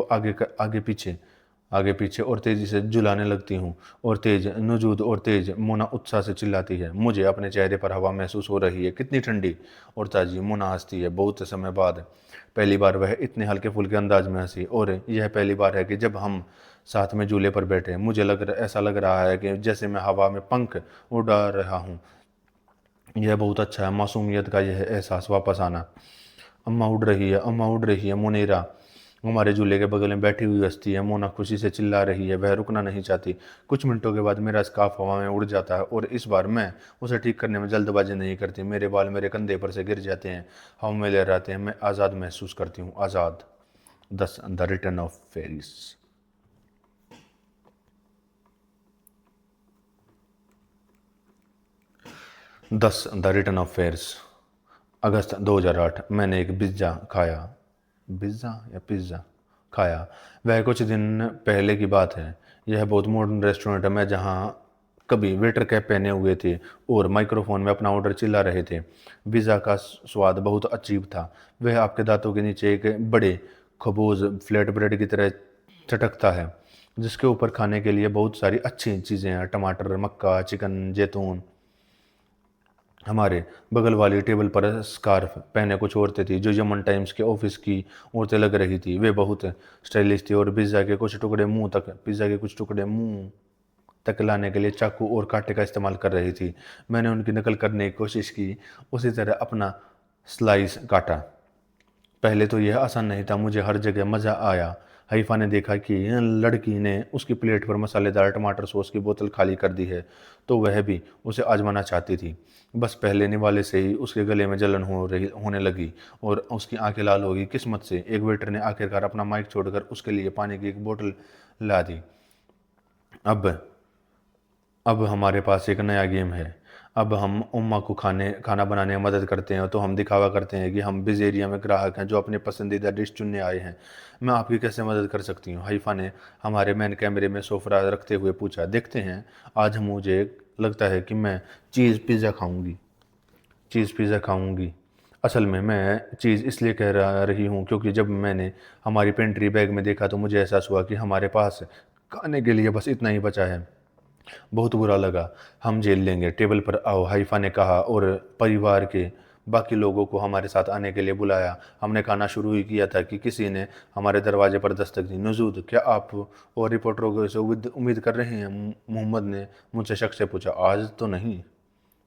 आगे पीछे और तेजी से झुलाने लगती हूँ। और तेज नजूद और तेज मोना उत्साह से चिल्लाती है। मुझे अपने चेहरे पर हवा महसूस हो रही है, कितनी ठंडी और ताजी। मोना हंसती है। बहुत समय बाद पहली बार वह इतने हल्के फुल्के अंदाज में हंसी, और यह पहली बार है कि जब हम साथ में झूले पर बैठे। ऐसा लग रहा है कि जैसे मैं हवा में पंख उड़ा रहा हूँ। यह बहुत अच्छा है, मासूमियत का यह एहसास वापस आना। अम्मा उड़ रही है। मुनीरा हमारे झूले के बगल में बैठी हुई हंसती है। मोना खुशी से चिल्ला रही है, वह रुकना नहीं चाहती। कुछ मिनटों के बाद मेरा स्कार्फ हवा में उड़ जाता है और इस बार मैं उसे ठीक करने में जल्दबाजी नहीं करती। मेरे बाल मेरे कंधे पर से गिर जाते हैं, हवा में लहराते हैं। मैं आज़ाद महसूस करती हूँ, आज़ाद। 10. The Return of Fairies. 10. The return of fairies. अगस्त 2008। मैंने एक पिज़्ज़ा खाया। पिज़्ज़ा या पिज़्ज़ा खाया। वह कुछ दिन पहले की बात है। यह बहुत मॉडर्न रेस्टोरेंट है। मैं जहाँ कभी वेटर कैप पहने हुए थे और माइक्रोफोन में अपना ऑर्डर चिल्ला रहे थे। पिज़्ज़ा का स्वाद बहुत अजीब था। वह आपके दांतों के नीचे एक बड़े खबूज फ्लैट ब्रेड की तरह चटकता है, जिसके ऊपर खाने के लिए बहुत सारी अच्छी चीज़ें हैं, टमाटर, मक्का, चिकन, जैतून। हमारे बगल वाली टेबल पर स्कार्फ पहने कुछ औरतें थीं जो यमन टाइम्स के ऑफिस की औरतें लग रही थी। वे बहुत स्टाइलिश थी और पिज्ज़ा के कुछ टुकड़े मुंह तक लाने के लिए चाकू और कांटे का इस्तेमाल कर रही थी। मैंने उनकी नकल करने की कोशिश की, उसी तरह अपना स्लाइस काटा। पहले तो यह आसान नहीं था, मुझे हर जगह मज़ा आया। हईफा ने देखा कि लड़की ने उसकी प्लेट पर मसालेदार टमाटर सॉस की बोतल खाली कर दी है, तो वह भी उसे आजमाना चाहती थी। बस पहले निवाले से ही उसके गले में जलन होने लगी और उसकी आंखें लाल हो गई। किस्मत से एक वेटर ने आखिरकार अपना माइक छोड़कर उसके लिए पानी की एक बोतल ला दी। अब अब हमारे पास एक नया गेम है। अब हम उम्मा को खाना बनाने में मदद करते हैं, तो हम दिखावा करते हैं कि हम पिज़्ज़ेरिया में ग्राहक हैं जो अपने पसंदीदा डिश चुनने आए हैं। मैं आपकी कैसे मदद कर सकती हूँ? हाइफा ने हमारे मैन कैमरे में सोफरा रखते हुए पूछा। देखते हैं, आज मुझे लगता है कि मैं चीज़ पिज़्ज़ा खाऊंगी। असल में मैं चीज़ इसलिए रही हूँ क्योंकि जब मैंने हमारी पेंट्री बैग में देखा तो मुझे एहसास हुआ कि हमारे पास खाने के लिए बस इतना ही बचा है। बहुत बुरा लगा। हम झेल लेंगे। टेबल पर आओ, हाइफा ने कहा और परिवार के बाकी लोगों को हमारे साथ आने के लिए बुलाया। हमने खाना शुरू ही किया था कि किसी ने हमारे दरवाजे पर दस्तक दी। नजूद, क्या आप और रिपोर्टरों से उम्मीद कर रहे हैं? मोहम्मद ने मुझसे शक से पूछा। आज तो नहीं।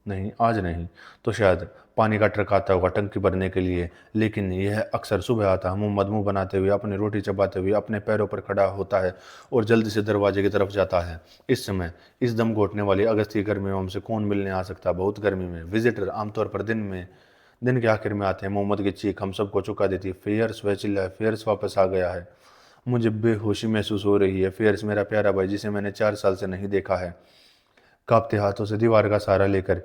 नहीं, आज नहीं। तो शायद पानी का ट्रक आता होगा टंकी भरने के लिए, लेकिन यह अक्सर सुबह आता है। मोहम्मद मुंह बनाते हुए, अपनी रोटी चबाते हुए अपने पैरों पर खड़ा होता है और जल्दी से दरवाजे की तरफ जाता है। इस समय इस दम घोटने वाली अगस्त की गर्मी में हमसे कौन मिलने आ सकता? बहुत गर्मी में विजिटर आमतौर पर दिन के आखिर में आते हैं। मोहम्मद की चीख हम सबको चुका देती। फेयर्स, वह चिल्लाया, फेयर्स वापस आ गया है। मुझे बेहोशी महसूस हो रही है। फेयर्स, मेरा प्यारा भाई जिसे मैंने 4 साल से नहीं देखा है। कांपते हाथों से दीवार का सहारा लेकर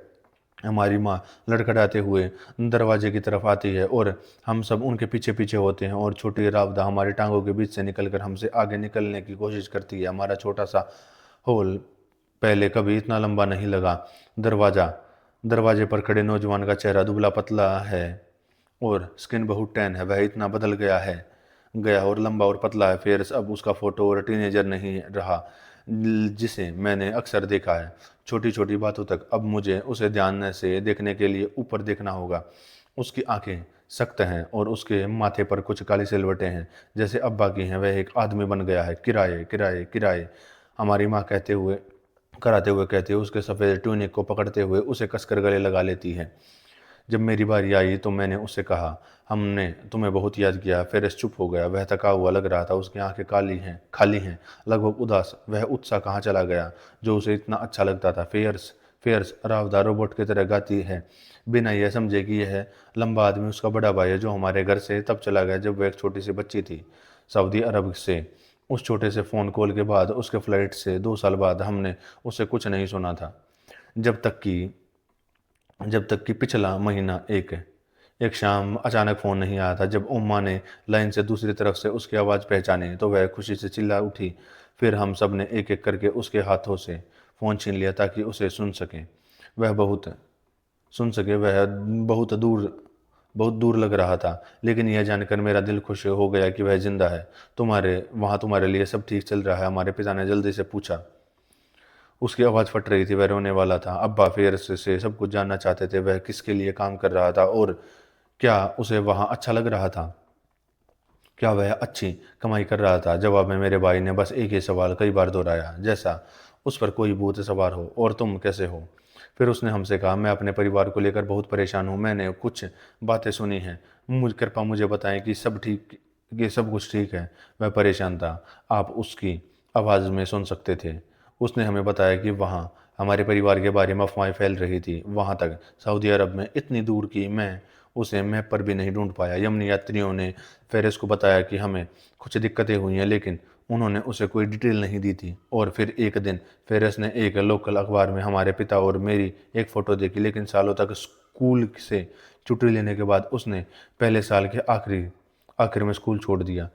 हमारी माँ लड़खड़ाते हुए दरवाजे की तरफ आती है और हम सब उनके पीछे पीछे होते हैं और छोटी रावदा हमारी टांगों के बीच से निकलकर हमसे आगे निकलने की कोशिश करती है। हमारा छोटा सा हॉल पहले कभी इतना लंबा नहीं लगा। दरवाजा दरवाजे पर खड़े नौजवान का चेहरा दुबला पतला है और स्किन बहुत टैन है। वह इतना बदल गया और लंबा और पतला है। फेयर्स अब उसका फोटो और टीनेजर नहीं रहा जिसे मैंने अक्सर देखा है। छोटी छोटी बातों तक अब मुझे उसे ध्यान से देखने के लिए ऊपर देखना होगा। उसकी आंखें सख्त हैं और उसके माथे पर कुछ काली सिलवटें हैं जैसे अब्बा की हैं। वह एक आदमी बन गया है। किराए किराए किराए, हमारी माँ कराते हुए कहती है, उसके सफ़ेद ट्यूनिक को पकड़ते हुए उसे कसकर गले लगा लेती है। जब मेरी बारी आई तो मैंने उससे कहा, हमने तुम्हें बहुत याद किया। फेरिस चुप हो गया। वह थका हुआ लग रहा था। उसकी आंखें खाली हैं, लगभग उदास। वह उत्साह कहाँ चला गया जो उसे इतना अच्छा लगता था? फेयर्स फेयर्स रावदा रोबोट की तरह गाती है, बिना यह समझे कि यह लंबा आदमी उसका बड़ा भाई है जो हमारे घर से तब चला गया जब वह एक छोटी सी बच्ची थी। सऊदी अरब से उस छोटे से फ़ोन कॉल के बाद, उसके फ्लाइट से 2 साल बाद, हमने उससे कुछ नहीं सुना था। जब तक कि पिछला महीना एक शाम अचानक फ़ोन नहीं आया था। जब उम्मा ने लाइन से दूसरी तरफ से उसकी आवाज़ पहचानी तो वह खुशी से चिल्ला उठी। फिर हम सब ने एक एक करके उसके हाथों से फ़ोन छीन लिया ताकि उसे वह बहुत सुन सके। वह बहुत दूर लग रहा था, लेकिन यह जानकर मेरा दिल खुश हो गया कि वह जिंदा है। तुम्हारे लिए सब ठीक चल रहा है? हमारे पिता ने जल्दी से पूछा। उसकी आवाज़ फट रही थी। वह रोने वाला था। अब्बा फेयर्स से सब कुछ जानना चाहते थे। वह किसके लिए काम कर रहा था और क्या उसे वहाँ अच्छा लग रहा था? क्या वह अच्छी कमाई कर रहा था? जवाब में मेरे भाई ने बस एक ही सवाल कई बार दोहराया, जैसा उस पर कोई भूत सवार हो। और तुम कैसे हो? फिर उसने हमसे कहा, मैं अपने परिवार को लेकर बहुत परेशान हूँ। मैंने कुछ बातें सुनी हैं। कृपया मुझे बताएं कि सब कुछ ठीक है। वह परेशान था, आप उसकी आवाज़ में सुन सकते थे। उसने हमें बताया कि वहाँ हमारे परिवार के बारे में अफवाहें फैल रही थी, वहाँ तक सऊदी अरब में, इतनी दूर कि मैं उसे मैप पर भी नहीं ढूंढ पाया। यमनी यात्रियों ने फेरिस को बताया कि हमें कुछ दिक्कतें हुई हैं, लेकिन उन्होंने उसे कोई डिटेल नहीं दी थी। और फिर एक दिन फेरिस ने एक लोकल अखबार में हमारे पिता और मेरी एक फ़ोटो देखी, लेकिन सालों तक स्कूल से छुट्टी लेने के बाद उसने पहले साल के आखिर में स्कूल छोड़ दिया।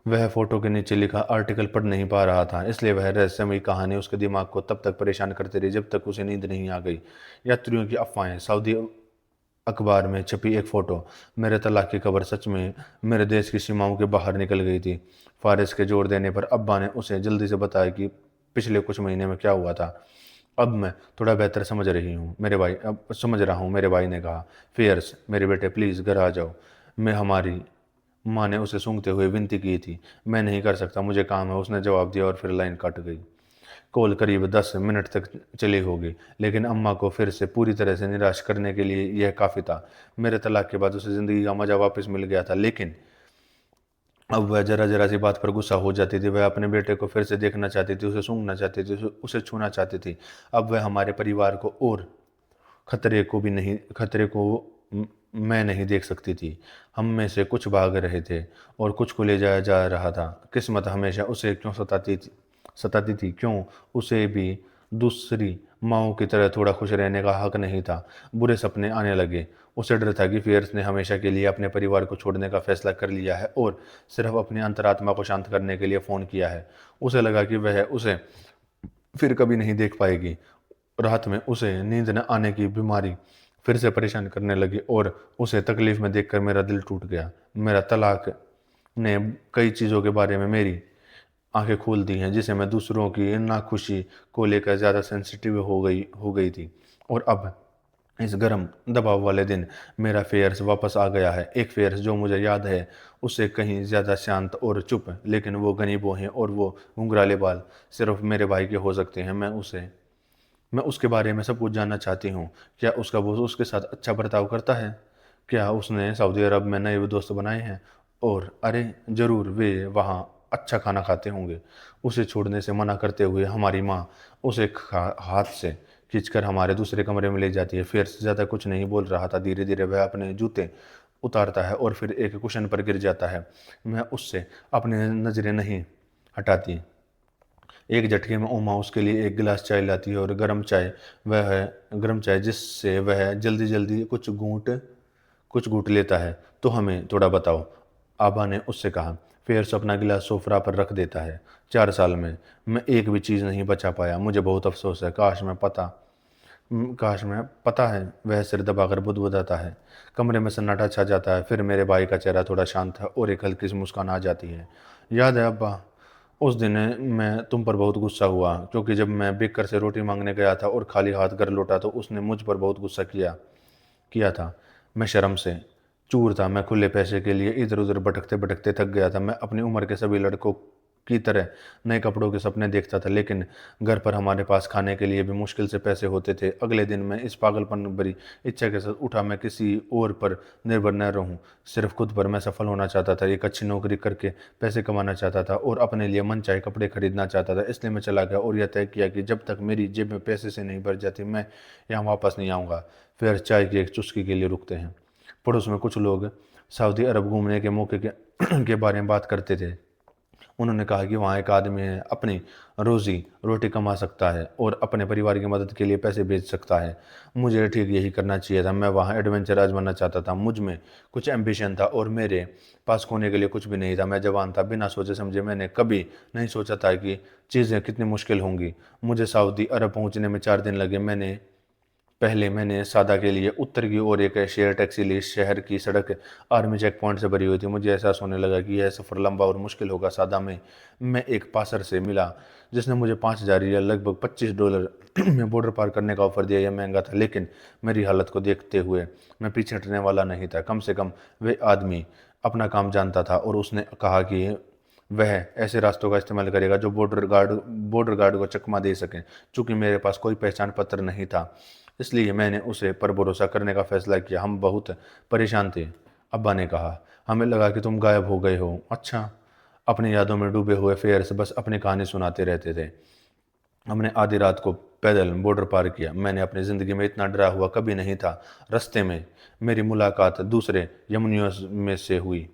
वह फोटो के नीचे लिखा आर्टिकल पढ़ नहीं पा रहा था, इसलिए वह रहस्यमयी कहानी उसके दिमाग को तब तक परेशान करती रही जब तक उसे नींद नहीं आ गई। यात्रियों की अफवाहें, सऊदी अखबार में छपी एक फ़ोटो, मेरे तलाक की खबर सच में मेरे देश की सीमाओं के बाहर निकल गई थी। फारिस के जोर देने पर अब्बा ने उसे जल्दी से बताया कि पिछले कुछ महीने में क्या हुआ था। अब मैं थोड़ा बेहतर समझ रहा हूँ, मेरे भाई ने कहा। फियर्स, मेरे बेटे प्लीज़ घर आ जाओ। मैं हमारी माँ ने उसे सूंघते हुए विनती की थी। मैं नहीं कर सकता, मुझे काम है, उसने जवाब दिया और फिर लाइन कट गई। कॉल करीब 10 मिनट तक चली होगी, लेकिन अम्मा को फिर से पूरी तरह से निराश करने के लिए यह काफ़ी था। मेरे तलाक के बाद उसे ज़िंदगी का मज़ा वापस मिल गया था, लेकिन अब वह जरा जरा सी बात पर गुस्सा हो जाती थी। वह अपने बेटे को फिर से देखना चाहती थी, उसे सूंघना चाहती थी, उसे छूना चाहती थी। अब वह हमारे परिवार को और खतरे को मैं नहीं देख सकती थी। हम में से कुछ भाग रहे थे और कुछ को ले जाया जा रहा था। किस्मत हमेशा उसे क्यों सताती थी? क्यों उसे भी दूसरी माँओं की तरह थोड़ा खुश रहने का हक नहीं था? बुरे सपने आने लगे। उसे डर था कि फियर्स ने हमेशा के लिए अपने परिवार को छोड़ने का फैसला कर लिया है और सिर्फ अपनी अंतरात्मा को शांत करने के लिए फ़ोन किया है। उसे लगा कि वह उसे फिर कभी नहीं देख पाएगी। रात में उसे नींद न आने की बीमारी फिर से परेशान करने लगी और उसे तकलीफ में देखकर मेरा दिल टूट गया। मेरा तलाक ने कई चीज़ों के बारे में मेरी आंखें खोल दी हैं, जिसे मैं दूसरों की नाखुशी को लेकर ज़्यादा सेंसिटिव हो गई थी। और अब इस गर्म दबाव वाले दिन मेरा फेयर्स वापस आ गया है। एक फेयर्स जो मुझे याद है उससे कहीं ज़्यादा शांत और चुप, लेकिन वो घनी भौहें और वो घुंघराले बाल सिर्फ मेरे भाई के हो सकते हैं। मैं उसके बारे में सब कुछ जानना चाहती हूँ। क्या उसका बॉस उसके साथ अच्छा बर्ताव करता है? क्या उसने सऊदी अरब में नए दोस्त बनाए हैं? और अरे ज़रूर, वे वहाँ अच्छा खाना खाते होंगे। उसे छोड़ने से मना करते हुए हमारी माँ उसे हाथ से खींचकर हमारे दूसरे कमरे में ले जाती है। फिर ज़्यादा कुछ नहीं बोल रहा था। धीरे धीरे वह अपने जूते उतारता है और फिर एक कुशन पर गिर जाता है। मैं उससे अपनी नज़रें नहीं हटाती। एक झटके में उमा उसके लिए एक गिलास चाय लाती है और गर्म चाय जिससे वह जल्दी जल्दी कुछ घूंट लेता है। तो हमें थोड़ा बताओ, आबा ने उससे कहा। फेयर्स अपना गिलास सोफरा पर रख देता है। 4 साल में मैं एक भी चीज़ नहीं बचा पाया। मुझे बहुत अफसोस है। काश मैं पता है। वह सिर दबाकर बुदबुदाता है। कमरे में सन्नाटा छा जाता है। फिर मेरे भाई का चेहरा थोड़ा शांत है और एक हल्की सी मुस्कान आ जाती है। याद है अब्बा, उस दिन मैं तुम पर बहुत गुस्सा हुआ क्योंकि जब मैं बेकर से रोटी मांगने गया था और खाली हाथ घर लौटा तो उसने मुझ पर बहुत गुस्सा किया था। मैं शर्म से चूर था। मैं खुले पैसे के लिए इधर उधर भटकते भटकते थक गया था। मैं अपनी उम्र के सभी लड़कों की तरह नए कपड़ों के सपने देखता था, लेकिन घर पर हमारे पास खाने के लिए भी मुश्किल से पैसे होते थे। अगले दिन मैं इस पागलपन भरी इच्छा के साथ उठा, मैं किसी और पर निर्भर न रहूं, सिर्फ खुद पर। मैं सफल होना चाहता था, एक अच्छी नौकरी करके पैसे कमाना चाहता था और अपने लिए मनचाहे कपड़े खरीदना चाहता था। इसलिए मैं चला गया और यह तय किया कि जब तक मेरी जेब में पैसे से नहीं भर जाती मैं यहाँ वापस नहीं आऊँगा। फिर चाय की एक चुस्की के लिए रुकते हैं। पड़ोस में कुछ लोग सऊदी अरब घूमने के मौके के के बारे में बात करते थे। उन्होंने कहा कि वहाँ एक आदमी है, अपनी रोज़ी रोटी कमा सकता है और अपने परिवार की मदद के लिए पैसे भेज सकता है। मुझे ठीक यही करना चाहिए था। मैं वहाँ एडवेंचर आजमाना चाहता था। मुझ में कुछ एम्बिशन था और मेरे पास खोने के लिए कुछ भी नहीं था। मैं जवान था, बिना सोचे समझे। मैंने कभी नहीं सोचा था कि चीज़ें कितनी मुश्किल होंगी। मुझे सऊदी अरब पहुँचने में 4 दिन लगे। मैंने सादा के लिए उत्तर की ओर एक शेयर टैक्सी ली। शहर की सड़क आर्मी चेक पॉइंट से भरी हुई थी। मुझे एहसास होने लगा कि यह सफ़र लंबा और मुश्किल होगा। सादा में मैं एक पासर से मिला जिसने मुझे 5,000 रियाल, लगभग $25 में बॉर्डर पार करने का ऑफर दिया। यह महंगा था, लेकिन मेरी हालत को देखते हुए मैं पीछे हटने वाला नहीं था। कम से कम वे आदमी अपना काम जानता था और उसने कहा कि वह ऐसे रास्तों का इस्तेमाल करेगा जो बॉर्डर गार्ड को चकमा दे सकें। चूंकि मेरे पास कोई पहचान पत्र नहीं था, इसलिए मैंने उसे पर भरोसा करने का फैसला किया। हम बहुत परेशान थे, अब्बा ने कहा। हमें लगा कि तुम गायब हो गए हो। अच्छा। अपनी यादों में डूबे हुए फेयर्स बस अपनी कहानी सुनाते रहते थे। हमने आधी रात को पैदल बॉर्डर पार किया। मैंने अपनी ज़िंदगी में इतना डरा हुआ कभी नहीं था। रास्ते में मेरी मुलाकात दूसरे यमनियों में से हुई।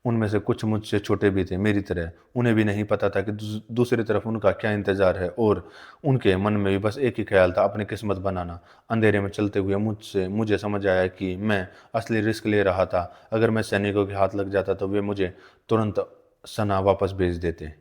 उनमें से कुछ मुझसे छोटे भी थे मेरी तरह। उन्हें भी नहीं पता था कि दूसरी तरफ उनका क्या इंतज़ार है, और उनके मन में भी बस एक ही ख्याल था, अपनी किस्मत बनाना। अंधेरे में चलते हुए मुझे समझ आया कि मैं असली रिस्क ले रहा था। अगर मैं सैनिकों के हाथ लग जाता तो वे मुझे तुरंत सना वापस भेज देते।